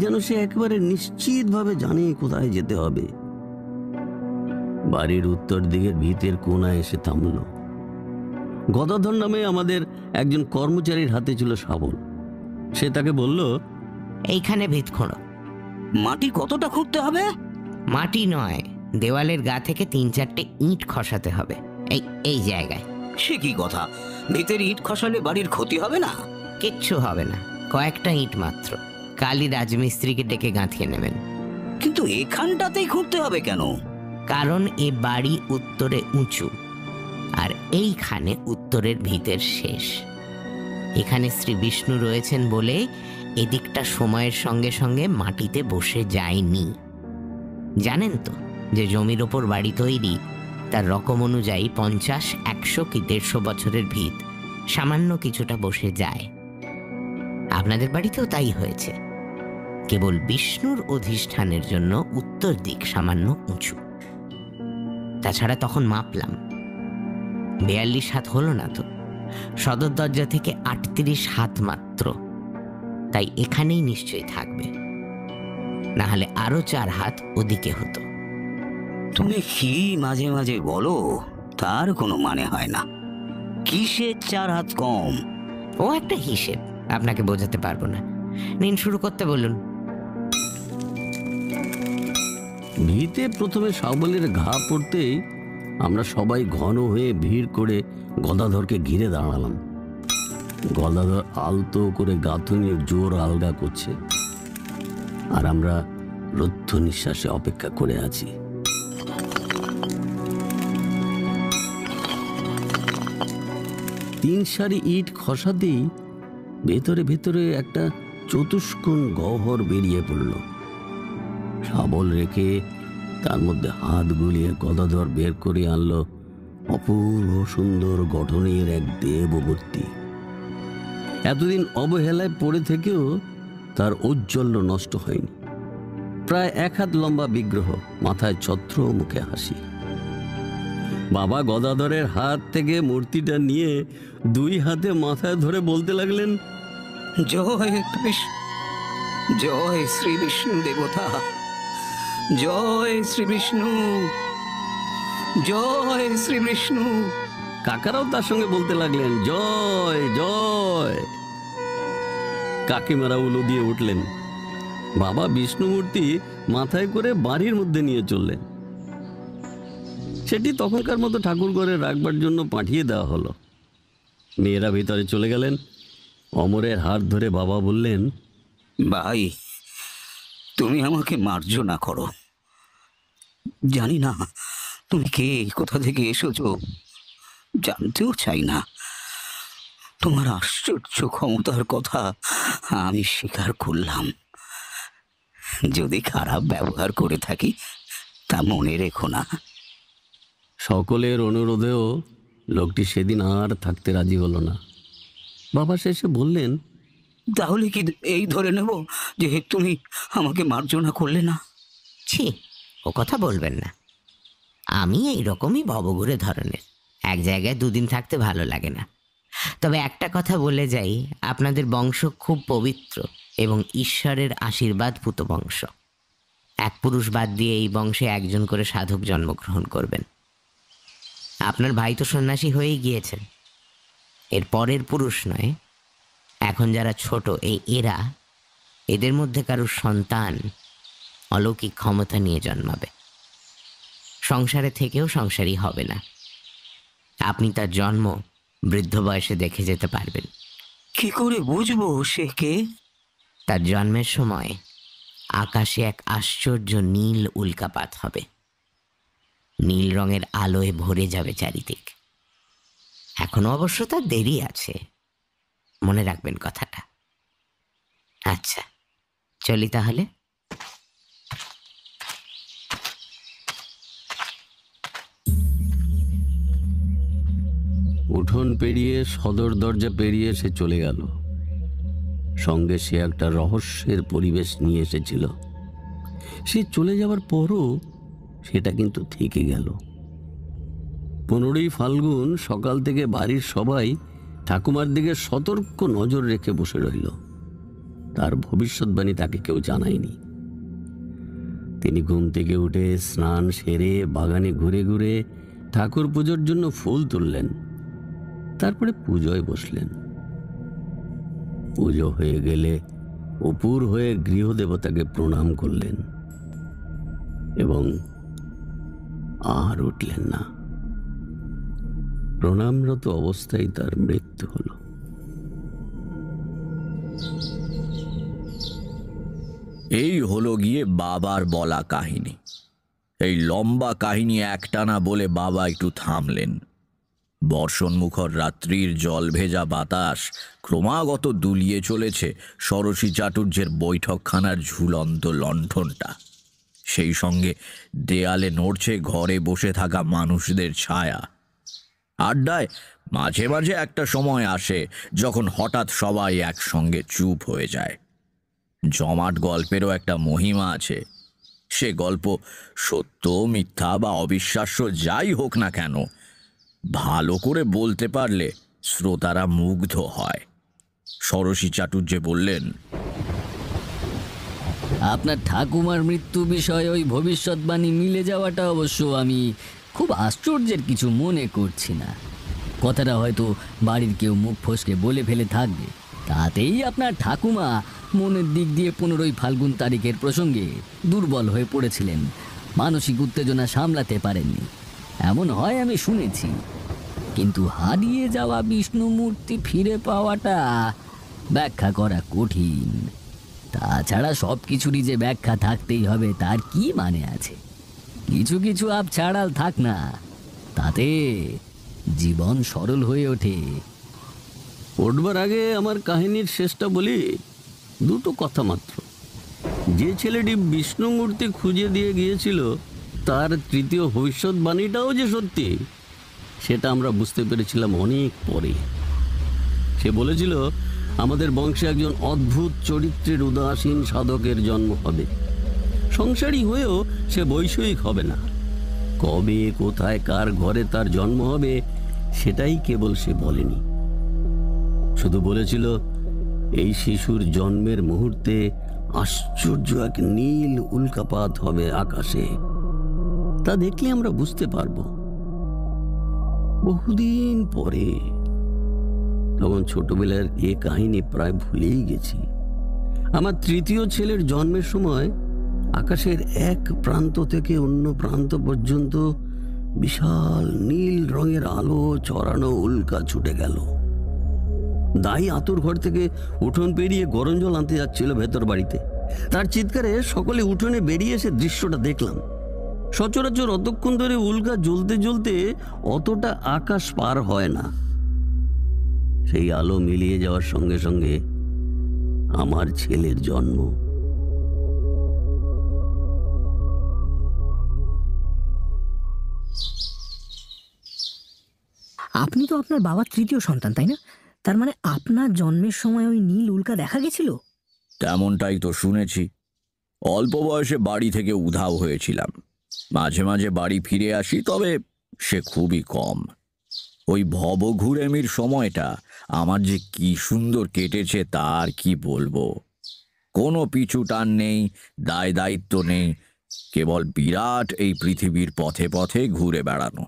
যেন সে একেবারে নিশ্চিতভাবে জানে কোথায় যেতে হবে। বাড়ির উত্তর দিকের ভিতের কোণায় এসে থামল। গদাধর নামে আমাদের একজন কর্মচারীর হাতে ছিল শাবল। সে তাকে বলল, এইখানে ভিত খোঁড়ো। মাটি কতটা খুঁড়তে হবে? মাটি নয়, দেওয়ালের গা থেকে 3-4টে ইট খসাতে হবে, এই এই জায়গায়। সে কি কথা? ভিতের ইট খসালে বাড়ির ক্ষতি হবে না? কিচ্ছু হবে না, কয়েকটা ইট মাত্র। কালী রাজমিস্ত্রিকে ডেকে গাঁথিয়ে নেবেন। কিন্তু এখানটাতেই খুঁড়তে হবে কেন? কারণ এ বাড়ি উত্তরে উঁচু, আর এইখানে উত্তরের ভিতের শেষ। এখানে শ্রী বিষ্ণু রয়েছেন বলে এদিকটা সময়ের সঙ্গে সঙ্গে মাটিতে বসে যায়নি। জানেন তো যে জমির ওপর বাড়ি তৈরি তার রকম অনুযায়ী 50, 100 কি 150 বছরের ভিত সামান্য কিছুটা বসে যায়। আপনাদের বাড়িতেও তাই হয়েছে, কেবল বিষ্ণুর অধিষ্ঠানের জন্য উত্তর দিক সামান্য উঁচু। তাছাড়া তখন মাপলাম, 42 হাত হলো না তো, সদর দরজা থেকে 38 হাত মাত্র। তাই এখানেই নিশ্চয়ই থাকবে, না হলে আরো 4 হাত ওদিকে হতো। তুমি কি মাঝে মাঝে বলো, তার কোনো মানে হয় না। কিসের 4 হাত কম? ও একটা হিসেব, আপনাকে বোঝাতে পারবো না। নিন, শুরু করতে বলুন। ভিতে প্রথমে শাবলের ঘা পড়তেই আমরা সবাই ঘন হয়ে ভিড় করে গদাধরকে ঘিরে দাঁড়ালাম। গদাধর আলতো করে গাঁথুনির জোর আলগা করছে, আর আমরা রুদ্ধ নিঃশ্বাসে অপেক্ষা করে আছি। তিন সারি ইট খসাতেই ভেতরে ভেতরে একটা চতুষ্কোণ গহ্বর বেরিয়ে পড়ল। শাবল রেখে তার মধ্যে হাত গুলিয়ে গদাধর বের করে আনলো অপূর্ব সুন্দর গঠনের এক দেবমূর্তি। এতদিন অবহেলায় পড়ে থেকেও তার ঔজ্জ্বল্য নষ্ট হয়নি। প্রায় 1 হাত লম্বা বিগ্রহ, মাথায় ছত্র, মুখে হাসি। বাবা গদাধরের হাত থেকে মূর্তিটা নিয়ে 2 হাতে মাথায় ধরে বলতে লাগলেন, জয় জয় শ্রী বিষ্ণু দেবতা, জয় শ্রী বিষ্ণু, জয় শ্রী বিষ্ণু। কাকারাও তার সঙ্গে বলতে লাগলেন, জয় জয়। কাকিমারা উলো দিয়ে উঠলেন। বাবা বিষ্ণু মূর্তি মাথায় করে বাড়ির মধ্যে নিয়ে চললেন। সেটি তখনকার মতো ঠাকুর ঘরে রাখবার জন্য পাঠিয়ে দেওয়া হলো। মেয়েরা ভিতরে চলে গেলেন। অমরের হাত ধরে বাবা বললেন, ভাই, তুমি আমাকে মার্জনা করো। জানি না তুমি কে, কোথা থেকে এসেছো, জানতেও চাই না। তোমার আশ্চর্য ক্ষমতার কথা আমি স্বীকার করলাম। যদি খারাপ ব্যবহার করে থাকি তা মনে রেখো না। সকলের অনুরোধেও লোকটি সেদিন আর থাকতে রাজি হলো না। বাবা শেষে বললেন, তাহলে কি এই ধরে নেব যে তুমি আমাকে মার্জনা করলে না? ছি, ও কথা বলবেন না। আমি এইরকমই ভবঘুরে ধরনের, এক জায়গায় 2 দিন থাকতে ভালো লাগে না। তবে একটা কথা বলে যাই, আপনাদের বংশ খুব পবিত্র এবং ঈশ্বরের আশীর্বাদ পুত বংশ। 1 পুরুষ বাদ দিয়ে এই বংশে 1জন করে সাধক জন্মগ্রহণ করবেন। আপনার ভাই তো সন্ন্যাসী হয়েই গিয়েছেন। এর পরের পুরুষ নয়, এখন যারা ছোট এরা, এদের মধ্যে কারোর সন্তান অলৌকিক ক্ষমতা নিয়ে জন্মাবে। সংসারে থেকেও সংসারী হবে না। আপনি তার জন্ম বৃদ্ধ বয়সে দেখে যেতে পারবেন। কি করে বুঝবো সে কে? তার জন্মের সময় আকাশে এক আশ্চর্য নীল উল্কাপাত হবে। নীল রঙের আলোয় ভরে যাবে চারিদিক। এখনো অবশ্য তার দেরি আছে, মনে রাখবেন কথাটা। আচ্ছা, চলি তাহলে। উঠোন পেরিয়ে সদর দরজা পেরিয়ে সে চলে গেল। সঙ্গে সে একটা রহস্যের পরিবেশ নিয়ে এসেছিল। সে চলে যাওয়ার পরও সেটা কিন্তু থেকে গেল। 15ই ফাল্গুন সকাল থেকে বাড়ির সবাই ঠাকুমার দিকে সতর্ক নজর রেখে বসে রইল। তার ভবিষ্যৎবাণী তাকে কেউ জানায়নি। তিনি ঘুম থেকে উঠে স্নান সেরে বাগানে ঘুরে ঘুরে ঠাকুর পুজোর জন্য ফুল তুললেন। তারপরে পুজোয় বসলেন। পুজো হয়ে গেলে অপুর হয়ে গৃহদেবতাকে প্রণাম করলেন এবং আর উঠলেন না। প্রণামরত অবস্থায় তার মৃত্যু হল। এই হলো গিয়ে বাবার বলা কাহিনী। এই লম্বা কাহিনী একটানা বলে বাবা একটু থামলেন। বর্ষণমুখর রাত্রির জল ভেজা বাতাস ক্রমাগত দুলিয়ে চলেছে ষোড়শী চাটুর্যের বৈঠকখানার ঝুলন্ত লণ্ঠনটা। সেই সঙ্গে দেয়ালে নড়ছে ঘরে বসে থাকা মানুষদের ছায়া। আড্ডায় মাঝে মাঝে একটা সময় আসে যখন হঠাৎ সবাই একসঙ্গে চুপ হয়ে যায়। জমাট গল্পেরও একটা মহিমা আছে। সে গল্প সত্য, মিথ্যা বা অবিশ্বাস্য যাই হোক না কেন, ভালো করে বলতে পারলে শ্রোতারা মুগ্ধ হয়। ষোড়শী চাটুর্যে বললেন, আপনার ঠাকুমার মৃত্যু বিষয়ে ওই ভবিষ্যৎবাণী মিলে যাওয়াটা অবশ্য আমি খুব আশ্চর্যের কিছু মনে করছি না। কথাটা হয়তো বাড়ির কেউ মুখ ফসকে বলে ফেলে থাকবে, তাতেই আপনার ঠাকুমা মনের দিক দিয়ে 15ই ফাল্গুন তারিখের প্রসঙ্গে দুর্বল হয়ে পড়েছিলেন, মানসিক উত্তেজনা সামলাতে পারেননি, এমন হয় আমি শুনেছি। কিন্তু হারিয়ে যাওয়া বিষ্ণুমূর্তি ফিরে পাওয়াটা ব্যাখ্যা করা কঠিন। তাছাড়া সব কিছুরই যে ব্যাখ্যা থাকতেই হবে তার কি মানে আছে? কিছু কিছু আপ ছাড়াল থাক না, তাতে জীবন সরল হয়ে ওঠে। উঠবার আগে আমার কাহিনীর শেষটা বলি। দুটো কথা মাত্র। যে ছেলেটি বিষ্ণুমূর্তি খুঁজে দিয়ে গিয়েছিল তার তৃতীয় ভবিষ্যৎবাণীটাও যে সত্যি, সেটা আমরা বুঝতে পেরেছিলাম অনেক পরে। সে বলেছিল আমাদের বংশে একজন অদ্ভুত চরিত্রের উদাসীন সাধকের জন্ম হবে। সংসারী হয়েও সে বৈষয়িক হবে না। কবে, কোথায়, কার ঘরে তার জন্ম হবে সেটাই কেবল সে বলেনি। শুধু বলেছিল এই শিশুর জন্মের মুহূর্তে আশ্চর্য এক নীল উল্কাপাত হবে আকাশে। তা দেখলে আমরা বুঝতে পারব। বহুদিন পরে, তখন ছোটবেলার এ কাহিনী প্রায় ভুলেই গেছি। আমার তৃতীয় ছেলের জন্মের সময় আকাশের এক প্রান্ত থেকে অন্য প্রান্ত পর্যন্ত বিশাল নীল রঙের আলো চড়ানো উল্কা ছুটে গেল। দাই আতুর ঘর থেকে উঠোন পেরিয়ে গরম জল আনতে যাচ্ছিল ভেতর বাড়িতে। তার চিৎকারে সকলে উঠোনে বেরিয়ে এসে দৃশ্যটা দেখলাম। সচরাচর অতক্ষণ ধরে উল্কা জ্বলতে জ্বলতে অতটা আকাশ পার হয় না। সেই আলো মিলিয়ে যাওয়ার সঙ্গে সঙ্গে আমার ছেলের জন্ম। আপনি তো আপনার বাবার তৃতীয় সন্তান, তাই না? তার মানে আপনার জন্মের সময় ওই নীল উল্কা দেখা গেছিল? তেমনটাই তো শুনেছি। অল্প বয়সে বাড়ি থেকে উধাও হয়েছিলাম। মাঝে মাঝে বাড়ি ফিরে আসি, তবে সে খুবই কম। ওই ভবঘুরেমির সময়টা আমার যে কি সুন্দর কেটেছে তার কি বলবো। কোনো পিছু টান নেই, দায় দায়িত্ব নেই, কেবল বিরাট এই পৃথিবীর পথে পথে ঘুরে বেড়ানো।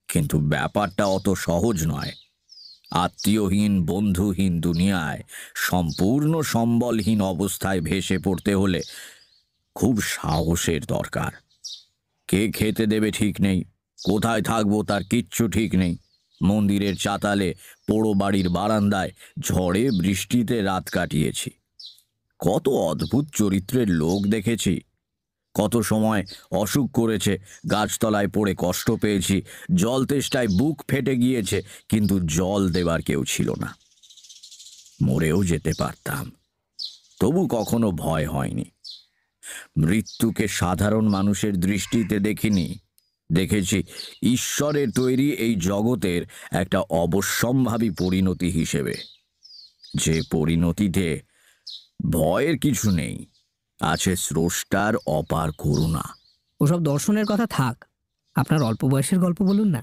কিন্তু ব্যাপারটা অত সহজ নয়। আত্মীয়হীন, বন্ধুহীন দুনিয়ায় সম্পূর্ণ সম্বলহীন অবস্থায় ভেসে পড়তে হলে খুব সাহসের দরকার। কে খেতে দেবে ঠিক নেই, কোথায় থাকবো তার কিচ্ছু ঠিক নেই। মন্দিরের চাতালে, পোড়ো বাড়ির বারান্দায় ঝড়ে বৃষ্টিতে রাত কাটিয়েছি। কত অদ্ভুত চরিত্রের লোক দেখেছি। কত সময় অসুখ করেছে, গাছতলায় পড়ে কষ্ট পেয়েছি, জল তেষ্টায় বুক ফেটে গিয়েছে, কিন্তু জল দেবার কেউ ছিল না। মরেও যেতে পারতাম, তবু কখনো ভয় হয়নি। মৃত্যুকে সাধারণ মানুষের দৃষ্টিতে দেখিনি, দেখেছি ঈশ্বরের তৈরি এই জগতের একটা অবশ্যম্ভাবী পরিণতি হিসেবে, যে পরিণতিতে ভয়ের কিছু নেই, আছে স্রষ্টার অপার করুণা। ওসব দর্শনের কথা থাক, আপনার অল্প বয়সের গল্প বলুন না।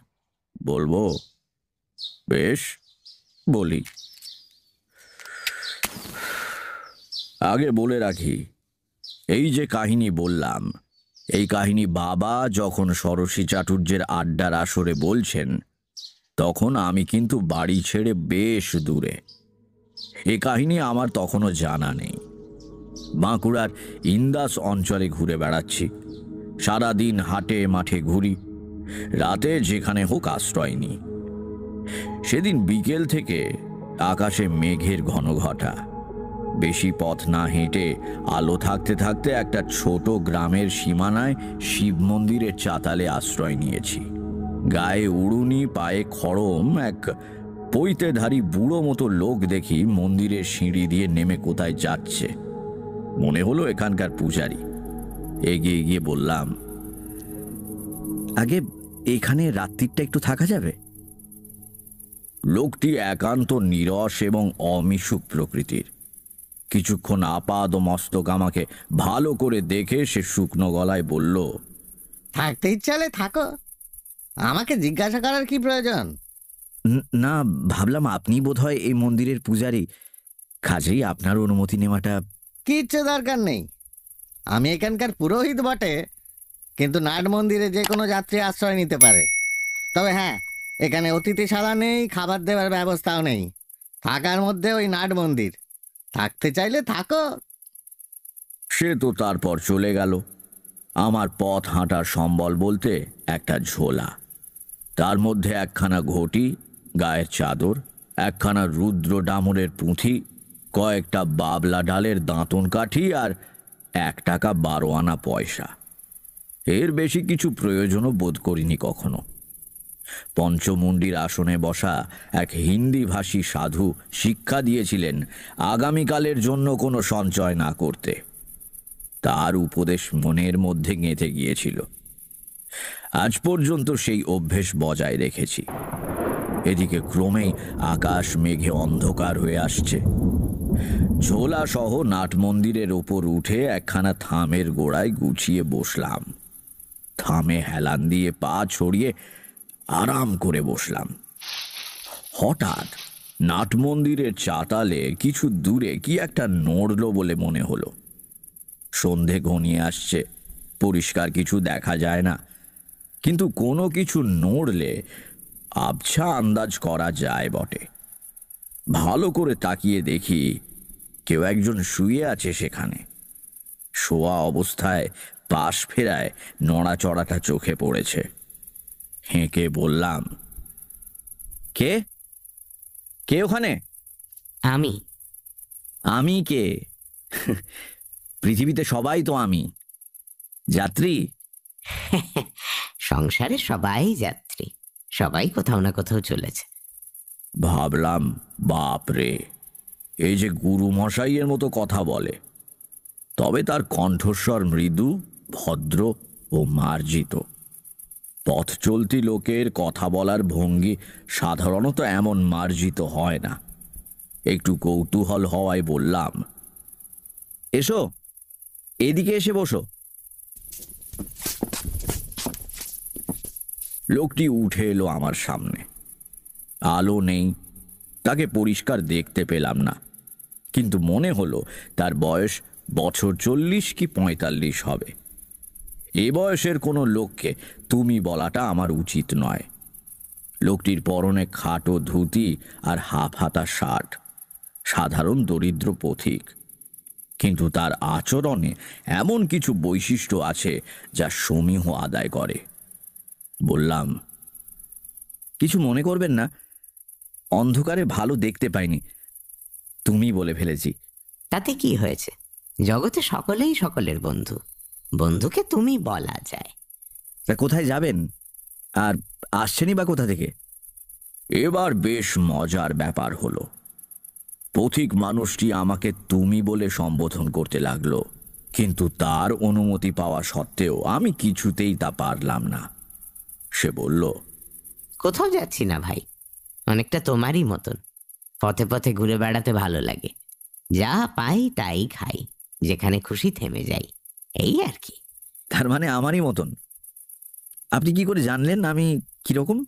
বলবো? বেশ, বলি। আগে বলে রাখি, এই যে কাহিনী বললাম, এই কাহিনী বাবা যখন ষোড়শী চাটুর্যের আড্ডার আসরে বলছেন, তখন আমি কিন্তু বাড়ি ছেড়ে বেশ দূরে। এই কাহিনী আমার তখনও জানা নেই। বাঁকুড়ার ইন্দাস অঞ্চলে ঘুরে বেড়াচ্ছি। সারাদিন হাটে মাঠে ঘুরি, রাতে যেখানে হোক আশ্রয় নিই। সেদিন বিকেল থেকে আকাশে মেঘের ঘনঘটা। বেশি পথ না হেঁটে আলো থাকতে থাকতে একটা ছোট গ্রামের সীমানায় শিব মন্দিরের চাতালে আশ্রয় নিয়েছি। গায়ে উড়ুনি, পায়ে খড়ম এক পৈতেধারী বুড়ো মতো লোক দেখি মন্দিরের সিঁড়ি দিয়ে নেমে কোথায় যাচ্ছে। মনে হলো এখানকার পূজারি। এগিয়ে গিয়ে বললাম, আগে এখানে রাত্রিটা একটু থাকা যাবে? লোকটি একান্ত নীরস এবং অমিশুক প্রকৃতির। কিছুক্ষণ আপাদ মস্তক আমাকে ভালো করে দেখে সে শুকনো গলায় বলল, থাকতে ইচ্ছা হলে থাকো, আমাকে জিজ্ঞাসা করার কি প্রয়োজন? না, ভাবলাম আপনি বোধহয় এই মন্দিরের পূজারী, কাজেই আপনার অনুমতি নেওয়াটা। কিচ্ছু দরকার নেই। আমি এখানকার পুরোহিত বটে, কিন্তু নাট মন্দিরে যে কোনো যাত্রী আশ্রয় নিতে পারে। তবে হ্যাঁ, এখানে অতিথিশালা নেই, খাবার দেওয়ার ব্যবস্থাও নেই। থাকার মধ্যে ওই নাট মন্দির, থাকতে চাইলে থাকো। সে তো তারপর চলে গেল। আমার পথ হাঁটার সম্বল বলতে একটা ঝোলা, তার মধ্যে একখানা ঘটি, গায়ের চাদর, একখানা রুদ্র ডামরের পুঁথি, কয়েকটা বাবলা ডালের দাঁতন কাঠি আর 1 টাকা 12 আনা পয়সা। এর বেশি কিছু প্রয়োজনও বোধ করিনি কখনো। পঞ্চমুণ্ডির আসনে বসা এক হিন্দিভাষী সাধু শিক্ষা দিয়েছিলেন আগামীকালের জন্য কোনো সঞ্চয় না করতে। তার উপদেশ মনের মধ্যে গেঁথে গিয়েছিল। আজ পর্যন্ত সেই অভ্যেস বজায় রেখেছি। এদিকে ক্রমেই আকাশ মেঘে অন্ধকার হয়ে আসছে। ঝোলা সহ নাট মন্দিরের ওপর উঠে একখানা থামের গোড়ায় গুছিয়ে বসলাম। থামে হেলান দিয়ে পা ছড়িয়ে আরাম করে বসলাম। হঠাৎ নাট মন্দিরের চাতালে কিছু দূরে কি একটা নড়ল বলে মনে হলো। সন্ধে ঘনিয়ে আসছে, পরিষ্কার কিছু দেখা যায় না, কিন্তু কোনো কিছু নড়লে আবছা আন্দাজ করা যায় বটে। ভালো করে তাকিয়ে দেখি কেউ একজন শুয়ে আছে সেখানে। শোয়া অবস্থায় পাশ ফেরায় নড়াচড়াটা চোখে পড়েছে। হেঁকে বললাম, কে কে ওখানে? আমি। আমি কে? পৃথিবীতে সবাই তো আমি। যাত্রী? সংসারে সবাই যাত্রী, সবাই কোথাও না কোথাও চলেছে। ভাবলাম, বাপ রে, এই যে গুরু মশাইয়ের মতো কথা বলে, তবে তার কণ্ঠস্বর মৃদু, ভদ্র ও মার্জিত। পথ চলতি লোকের কথা বলার ভঙ্গি সাধারণত এমন মার্জিত হয় না। একটু কৌতূহল হওয়ায় বললাম, এসো, এদিকে এসে বসো। লোকটি উঠে এলো আমার সামনে। আলো নেই, তাকে পরিষ্কার দেখতে পেলাম না, কিন্তু মনে হলো তার বয়স বছর 40 কি 45 হবে। এ বয়সের কোনো লোককে তুমি বলাটা আমার উচিত নয়। লোকটির পরনে খাটো ধুতি আর হাফ হাতা শার্ট, সাধারণ দরিদ্র পথিক, কিন্তু তার আচরণে এমন কিছু বৈশিষ্ট্য আছে যা সমীহ আদায় করে। বললাম, কিছু মনে করবেন না, অন্ধকারে ভালো দেখতে পাইনি, তুমি বলে ফেলেছি। তাতে কি হয়েছে? জগতে সকলেই সকলের বন্ধু, বন্ধুকে তুমি বলা যায়। তা কোথায় যাবেন, আর আসছেনই বা কোথা থেকে? এবার বেশ মজার ব্যাপার হলো। পথিক মানুষটি আমাকে তুমি বলে সম্বোধন করতে লাগলো, কিন্তু তার অনুমতি পাওয়া সত্ত্বেও আমি কিছুতেই তা পারলাম না। সে বলল, কোথাও যাচ্ছি না ভাই, অনেকটা তোমারই মতন। পথে পথে ঘুরে বেড়াতে ভালো লাগে, যা পাই তাই খাই, যেখানে খুশি থেমে যাই, এই আর কি। তার মানে আমারই মতন? আপনি কি করে জানলেন আমি কিরকম?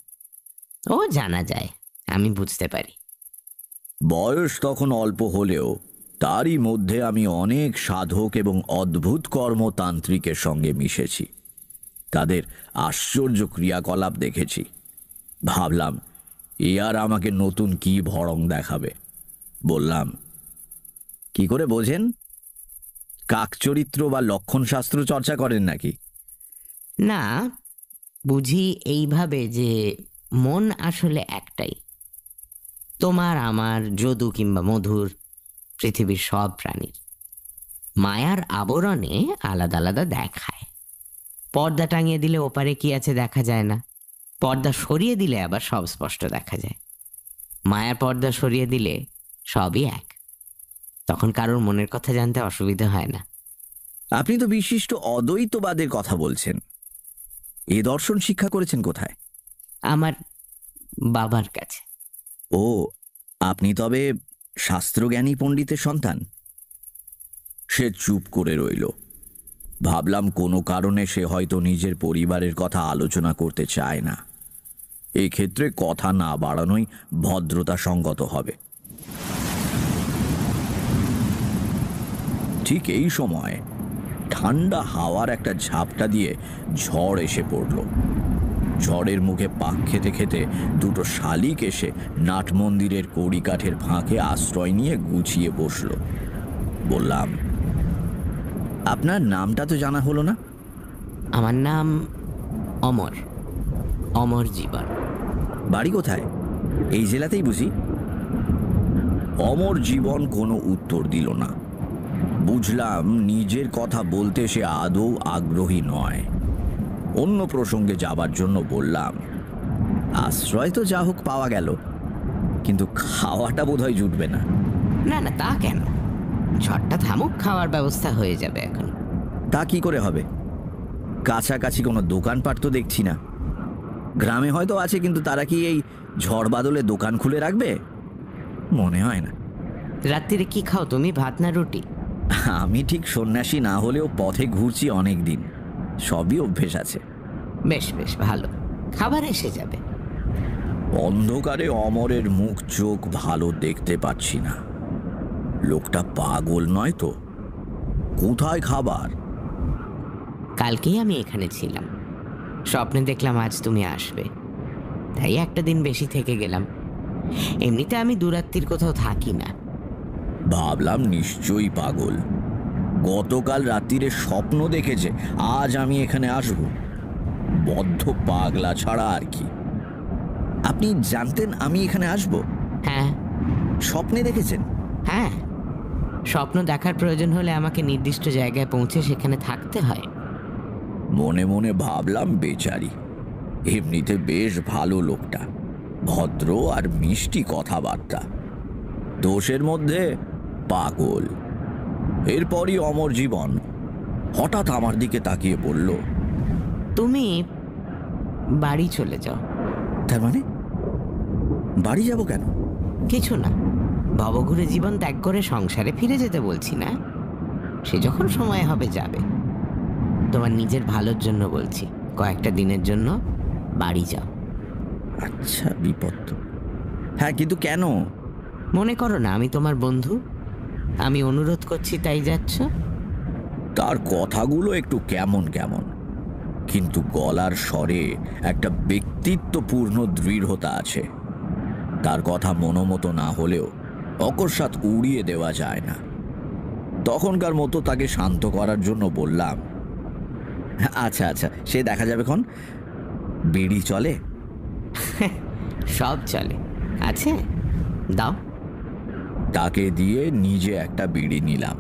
ও জানা যায়, আমি বুঝতে পারি। বয়স তখন অল্প হলেও তারই মধ্যে আমি অনেক সাধক এবং অদ্ভুত কর্মতান্ত্রিকের সঙ্গে মিশেছি। তাদের আশ্চর্য ক্রিয়াকলাপ দেখেছি। ভাবলাম, এ আর আমাকে নতুন কি ভড়ং দেখাবে। বললাম, কি করে বোঝেন? কাকচরিত্র বা লক্ষণশাস্ত্র চর্চা করেন নাকি? না, বুঝি এইভাবে যে মন আসলে একটাই। তোমার, আমার, যদু কিংবা মধুর, পৃথিবীর সব প্রাণীর মায়ার আবরণে আলাদা আলাদা দেখায়। পর্দা টাঙিয়ে দিলে ওপারে কি আছে দেখা যায় না, পর্দা সরিয়ে দিলে আবার সব স্পষ্ট দেখা যায়। মায়ার পর্দা সরিয়ে দিলে সবই এক, তখন কারোর মনের কথা জানতে অসুবিধা হয় না। আপনি তো বিশিষ্ট অদ্বৈতবাদের কথা বলছেন। এ দর্শন শিক্ষা করেছেন কোথায়? আমার বাবার কাছে। ও, আপনি তবে শাস্ত্রজ্ঞানী পণ্ডিতের সন্তান? সে চুপ করে রইল। ভাবলাম কোনো কারণে সে হয়তো নিজের পরিবারের কথা আলোচনা করতে চায় না। এক্ষেত্রে কথা না বাড়ানোই ভদ্রতা সঙ্গত হবে। ঠিক এই সময় ঠান্ডা হাওয়ার একটা ঝাপটা দিয়ে ঝড় এসে পড়ল। ঝড়ের মুখে পাক খেতে খেতে দুটো শালিক এসে নাট মন্দিরের কড়িকাঠের ফাঁকে আশ্রয় নিয়ে গুছিয়ে বসল। বললাম, আপনার নামটা তো জানা হলো না। আমার নাম অমর, অমর জীবন। বাড়ি কোথায়? এই জেলাতেই বুঝি। অমর জীবন কোনো উত্তর দিল না। বুঝলাম নিজের কথা বলতে সে আদৌ আগ্রহী নয়। অন্য প্রসঙ্গে যাবার জন্য বললাম, আশ্রয় তো যা হোক পাওয়া গেল, কিন্তু খাওয়াটা বোধহয় জুটবে না। না না, তা কেন, ঝড়টা থামুক, খাওয়ার ব্যবস্থা হয়ে যাবে এখন। তা কি করে হবে? কাছাকাছি কোনো দোকানপাট তো দেখছি না। গ্রামে হয়তো আছে, কিন্তু তারা কি এই ঝড় বাদলে দোকান খুলে রাখবে? মনে হয় না। রাত্রিরে কি খাও তুমি, ভাত না রুটি? আমি ঠিক সন্ন্যাসী না হলেও পথে ঘুরছি অনেক দিন, সবই অভ্যেস আছে। বেশ বেশ ভালো, খাবার এসে যাবে। অন্ধকারে অমরের মুখ চোখ ভালো দেখতে পাচ্ছি না। লোকটা পাগল নয় তো? কোথায় খাবার? কালকেই আমি এখানে ছিলাম, স্বপ্নে দেখলাম আজ তুমি আসবে, তাই একটা দিন বেশি থেকে গেলাম। এমনিতে আমি দুরাত্রির কোথাও থাকি না। ভাবলাম নিশ্চয়ই পাগল। গতকাল রাত্রিরে স্বপ্ন দেখেছে আজ আমি এখানে আসব। বদ্ধ পাগলা ছাড়া আর কি। আপনি জানতেন আমি এখানে আসব? হ্যাঁ। স্বপ্নে দেখেছেন? হ্যাঁ, স্বপ্ন দেখার প্রয়োজন হলে আমাকে নির্দিষ্ট জায়গায় পৌঁছে সেখানে থাকতে হয়। মনে মনে ভাবলাম, বেচারি, এমনিতে বেশ ভালো লোকটা, ভদ্র আর মিষ্টি কথাবার্তা, দোষের মধ্যে পাগল। এরপরই অমর জীবন হঠাৎ আমার দিকে তাকিয়ে বলল, তুমি বাড়ি চলে যাও। তার মানে বাড়ি যাব কেন? কিছু না, ভবঘুরে জীবন ত্যাগ করে সংসারে ফিরে যেতে বলছি না, সে যখন সময় হবে যাবে। তোমার নিজের ভালোর জন্য বলছি, কয়েকটা দিনের জন্য বাড়ি যাও। আচ্ছা, বিপদ তো। হ্যাঁ, কিন্তু কেন? মনে করো না আমি তোমার বন্ধু, আমি অনুরোধ করছি তাই যাচ্ছ? তার কথাগুলো একটু কেমন কেমন, কিন্তু গলার স্বরে একটা ব্যক্তিত্বপূর্ণ দৃঢ়তা আছে। তার কথা মনোমতো না হলেও অকস্মাৎ উড়িয়ে দেওয়া যায় না। তখনকার মতো তাকে শান্ত করার জন্য বললাম, আচ্ছা আচ্ছা, সে দেখা যাবে ক্ষণ। বিড়ি চলে? সব চলে, আছে, দাও। তাকে দিয়ে নিজে একটা বিড়ি নিলাম।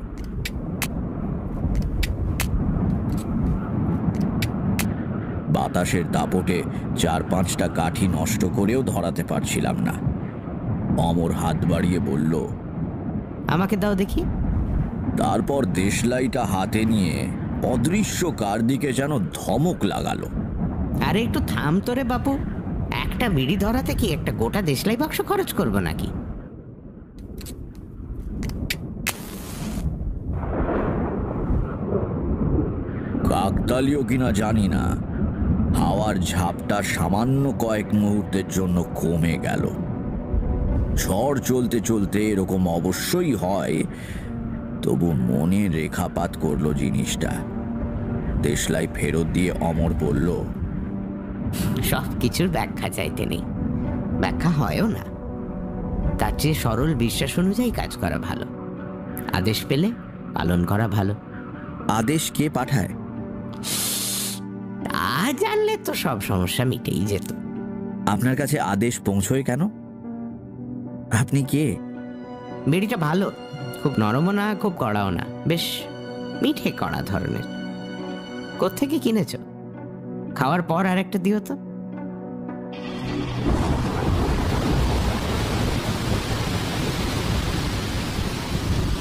বাতাসের দাপটে 4-5টা কাঠি নষ্ট করেও ধরাতে পারছিলাম না। অমর হাত বাড়িয়ে বলল, আমাকে দাও দেখি। তারপর দেশলাইটা হাতে নিয়ে অদৃশ্য কার দিকে যেন ধমক লাগালো। আরে একটু থাম তোরে বাপু, একটা বিড়ি ধরাতে কি একটা গোটা দেশলাই বাক্স খরচ করবো নাকি? কাকতালীয় কিনা জানি না, হাওয়ার ঝাপটা সামান্য কয়েক মুহূর্তের জন্য কমে গেল। ঝড় চলতে চলতে এরকম অবশ্যই হয়, তবু মনে রেখাপাত করলো জিনিসটা। দেশলাই ফেরত দিয়ে অমর বলল, সব কিছুর ব্যাখ্যা চাইতে নেই, ব্যাখ্যা হয়ও না। তার চেয়ে সরল বিশ্বাস অনুযায়ী কাজ করা ভালো, আদেশ পেলে পালন করা ভালো। আদেশ কে পাঠায়? তা জানলে তো সব সমস্যা মিটেই যেত। আপনার কাছে আদেশ পৌঁছয় কেন? আপনি কে? বিড়িটা ভালো, খুব নরমও না খুব কড়াও না, বেশ মিঠে কড়া ধরনের। কোত্থেকে কিনেছ? খাওয়ার পর আর একটা দিও তো।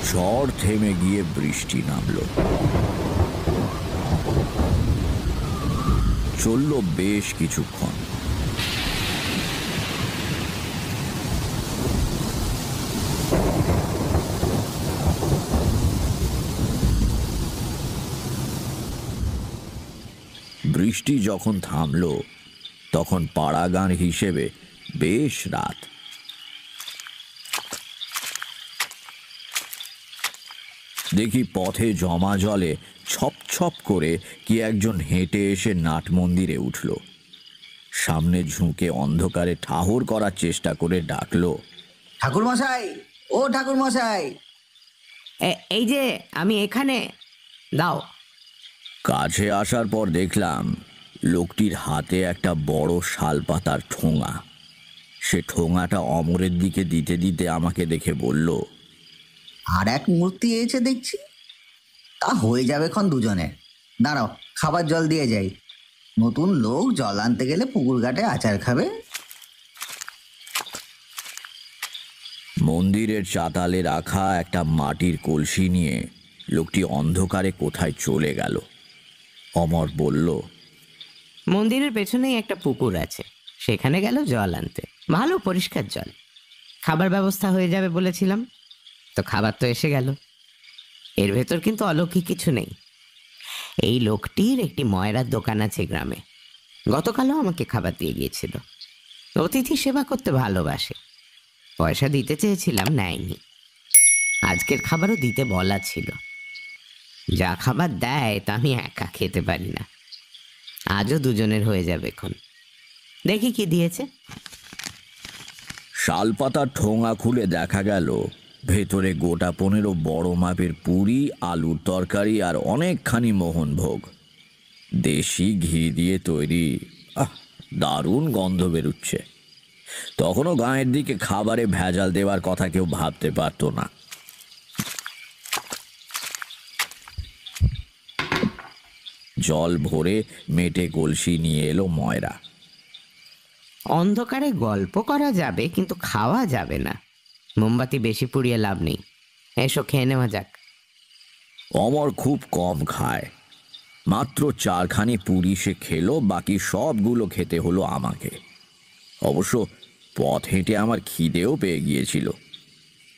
ঝড় থেমে গিয়ে বৃষ্টি নামলো। চলল বেশ কিছুক্ষণ। বৃষ্টি যখন থামলো তখন পাড়াগাঁর হিসেবে বেশ রাত। দেখি পথে জমা জলে ছপ ছপ করে কি একজন হেঁটে এসে নাট মন্দিরে উঠল। সামনে ঝুঁকে অন্ধকারে ঠাহর করার চেষ্টা করে ডাকলো, ঠাকুর মশাই, ও ঠাকুর মশাই। এই যে আমি এখানে, দাও। কাছে আসার পর দেখলাম লোকটির হাতে একটা বড় শালপাতার ঠোঙা। সে ঠোঙাটা অমরের দিকে দিতে দিতে আমাকে দেখে বলল, আর এক মূর্তি এসে দেখছি, তা হয়ে যাবে এখন দুজনে। দাঁড়াও, খাবার জল দিয়ে যাই। নতুন লোক জল আনতে গেলে পুকুর ঘাটে আচার খাবে। মন্দিরের চাতালে রাখা একটা মাটির কলসি নিয়ে লোকটি অন্ধকারে কোথায় চলে গেল। অমর বলল, মন্দিরের পেছনেই একটা পুকুর আছে, সেখানে গেল জল আনতে। ভালো পরিষ্কার জল। খাবার ব্যবস্থা হয়ে যাবে বলেছিলাম, তো খাবার তো এসে গেল। এর ভেতর কিন্তু অলৌকিক কিছু নেই। এই লোকটির একটি ময়রার দোকান আছে গ্রামে। গতকালও আমাকে খাবার দিয়ে গিয়েছিল। অতিথি সেবা করতে ভালোবাসে। পয়সা দিতে চেয়েছিলাম, নেয়নি। আজকের খাবারও দিতে বলা ছিল। যা খাবার দেয় তা আমি একা খেতে পারি না। আজও দুজনের হয়ে যাবে এখন। দেখি কি দিয়েছে। শালপাতার ঠোঙা খুলে দেখা গেল ভেতরে গোটা 15 বড় মাপের পুরি, আলুর তরকারি আর অনেকখানি মোহনভোগ। দেশি ঘি দিয়ে তৈরি। দারুণ গন্ধ বেরুচ্ছে। তখনও গাঁয়ের দিকে খাবারে ভেজাল দেওয়ার কথা কেউ ভাবতে পারত না। জল ভরে মেটে কলসি নিয়ে এলো ময়রা। অন্ধকারে গল্প করা যাবে, কিন্তু খাওয়া যাবে না। মোমবাতি বেশি পুড়িয়ে লাভ নেই। এসো খেয়ে নেওয়া যাক। অমর খুব কম খায়। মাত্র 4খানি পুরি সে খেলো, বাকি সবগুলো খেতে হলো আমাকে। অবশ্য পথ হেঁটে আমার খিদেও পেয়ে গিয়েছিল।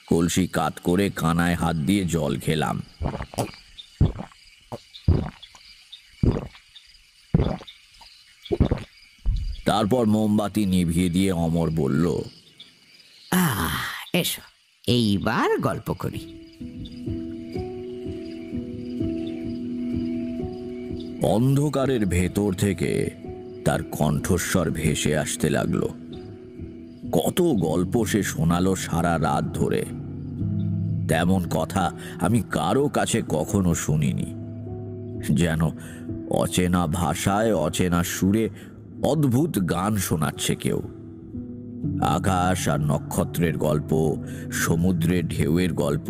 কলসি কাত করে কানায় হাত দিয়ে জল খেলাম। তারপর মোমবাতি নিভিয়ে দিয়ে অমর বলল, এসো এইবার গল্প করি। অন্ধকারের ভেতর থেকে তার কণ্ঠস্বর ভেসে আসতে লাগলো। কত গল্প সে শোনালো সারা রাত ধরে। তেমন কথা আমি কারো কাছে কখনো শুনিনি। যেন অচেনা ভাষায় অচেনা সুরে অদ্ভুত গান শোনাচ্ছে কেউ। আকাশ আর নক্ষত্রের গল্প, সমুদ্রের ঢেউয়ের গল্প,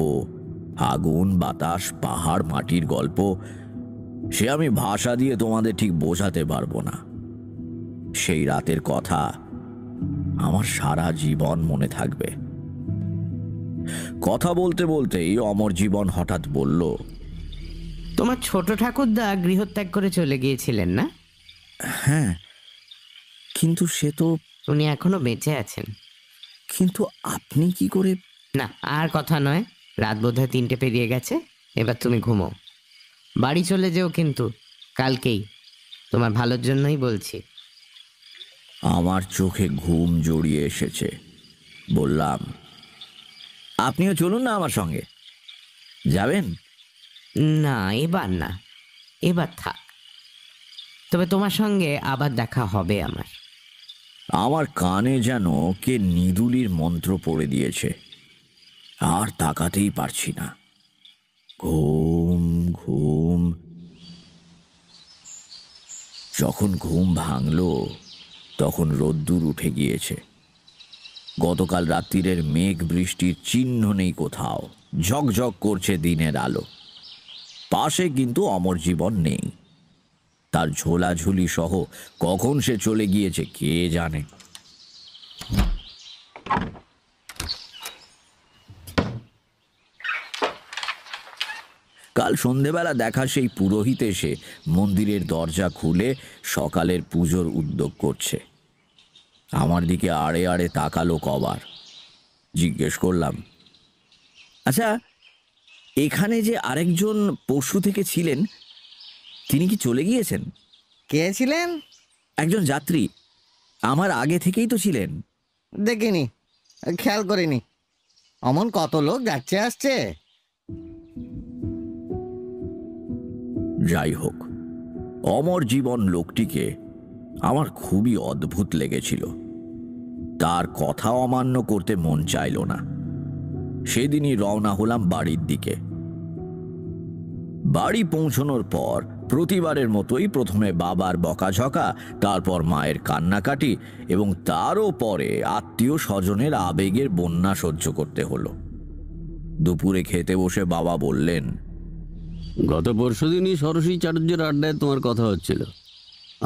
আগুন, বাতাস, পাহাড়, মাটির গল্প। সে আমি ভাষা দিয়ে তোমাদের ঠিক বোঝাতে পারবো না। সেই রাতের কথা আমার সারা জীবন মনে থাকবে। কথা বলতে বলতেই অমর জীবন হঠাৎ বলল, তোমার ছোট ঠাকুরদা গৃহত্যাগ করে চলে গিয়েছিলেন না? হ্যাঁ, কিন্তু সে তো... উনি এখনো বেঁচে আছেন। কিন্তু আপনি কি করে... না, আর কথা নয়। রাত বোধহয় 3টে পেরিয়ে গেছে। এবার তুমি ঘুমো। বাড়ি চলে যেও কিন্তু কালকেই। তোমার ভালোর জন্যই বলছি। আমার চোখে ঘুম জড়িয়ে এসেছে। বললাম, আপনিও চলুন না আমার সঙ্গে। যাবেন? না, এবার না, এবার থাক। তবে তোমার সঙ্গে আবার দেখা হবে আমার। আমার কানে যেন কে নিদুলির মন্ত্র পড়ে দিয়েছে। আর তাকাতেই পারছি না। ঘুম ঘুম। যখন ঘুম ভাঙল তখন রোদ্দুর উঠে গিয়েছে। গতকাল রাত্রিরের মেঘ বৃষ্টির চিহ্ন নেই কোথাও। ঝকঝক করছে দিনের আলো। পাশে কিন্তু অমর জীবন নেই। তার ঝোলাঝুলি সহ কখন সে চলে গিয়েছে কে জানে। কাল সন্ধেবেলা দেখা সেই পুরোহিত এসে মন্দিরের দরজা খুলে সকালের পুজোর উদ্যোগ করছে। আমার দিকে আড়ে আড়ে তাকালো কবার। জিজ্ঞেস করলাম, আচ্ছা, এখানে যে আরেকজন পশু থেকে ছিলেন, তিনি কি চলে গিয়েছেন? কে ছিলেন? একজন যাত্রী। আমার আগে থেকেই তো ছিলেন। দেখিনি, খেয়াল করিনি। অমন কত লোক যাচ্ছে আসছে। যাই হোক, অমর জীবন লোকটিকে আমার খুবই অদ্ভুত লেগেছিল। তার কথা অমান্য করতে মন চাইল না। সেদিনই রওনা হলাম বাড়ির দিকে। বাড়ি পৌঁছানোর পর প্রতিবারের মতোই প্রথমে বাবার বকাঝকা, তারপর মায়ের কান্নাকাটি এবং তারও পরে আত্মীয় স্বজনের আবেগের বন্যা সহ্য করতে হলো। দুপুরে খেতে বসে বাবা বললেন, গত পরশুদিনই ষোড়শী চাটুর্যের আড্ডায় তোমার কথা হচ্ছিল।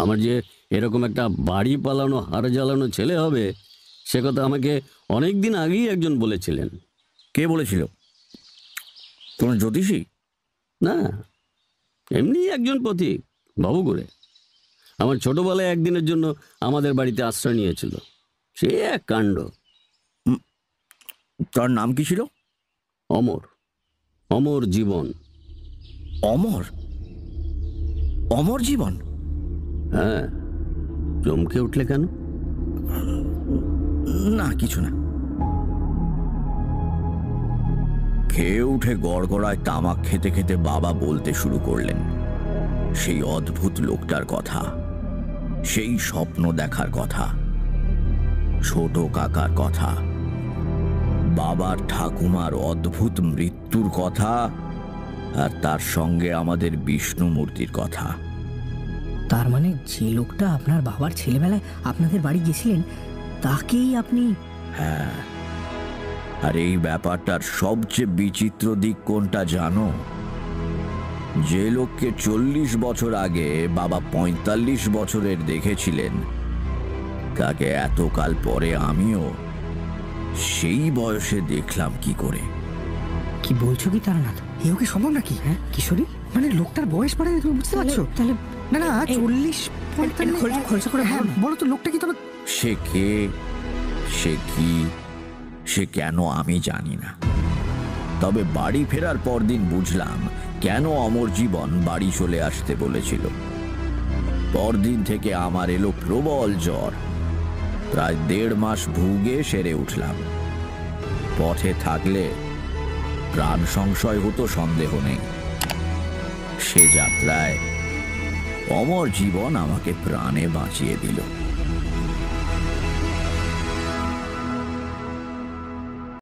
আমার যে এরকম একটা বাড়ি পালানো হাড় জ্বালানো ছেলে হবে সে কথা আমাকে অনেক দিন আগেই একজন বলেছিলেন। কে বলেছিল? কোন জ্যোতিষী? না, এমনি একজন পথিক বাবুগুড়ে। আমার ছোটবেলায় একদিনের জন্য আমাদের বাড়িতে আশ্রয় নিয়েছিল। সে এক কাণ্ড। তার নাম কি ছিল? অমর। অমর জীবন। অমর? অমর জীবন? হ্যাঁ, চমকে উঠলে কেন? না, কিছু না। খেয়ে উঠে গড়গড়ায় তামাক খেতে খেতে বাবা বলতে শুরু করলেন সেই অদ্ভুত লোকটার কথা, সেই স্বপ্ন দেখার কথা, ছোট কাকার কথা, বাবার ঠাকুমার অদ্ভুত মৃত্যুর কথা, আর তার সঙ্গে আমাদের বিষ্ণু মূর্তির কথা। তার মানে যে লোকটা আপনার বাবার ছেলেবেলায় আপনাদের বাড়ি গেছিলেন তাকেই আপনি? হ্যাঁ, আর এই ব্যাপারটার সবচেয়ে বিচিত্র দিক কোনটা জানো? যে লোককে 40 বছর আগে বাবা 45 বছরের দেখেছিলেন, তাকে এতকাল পরে আমিও সেই বয়সে দেখলাম কি করে। কি বলছো কি তারানাথ? এও কি সম্ভব নাকি? হ্যাঁ কিশোরী, মানে লোকটার বয়স বাড়ে তুমি বুঝতে পারছো? তাহলে না না, 40-45 খরচা করে। হ্যাঁ বলো তো লোকটা কি? তবে সে কে, সে কি, সে কেন আমি জানি না। তবে বাড়ি ফেরার পরদিন বুঝলাম কেন অমর জীবন বাড়ি চলে আসতে বলেছিল। পরদিন থেকে আমার এলো প্রবল জ্বর। প্রায় 1.5 মাস ভুগে সেরে উঠলাম। পথে থাকলে প্রাণ সংশয় হতো, সন্দেহ নেই। সে যাত্রায় অমর জীবন আমাকে প্রাণে বাঁচিয়ে দিল।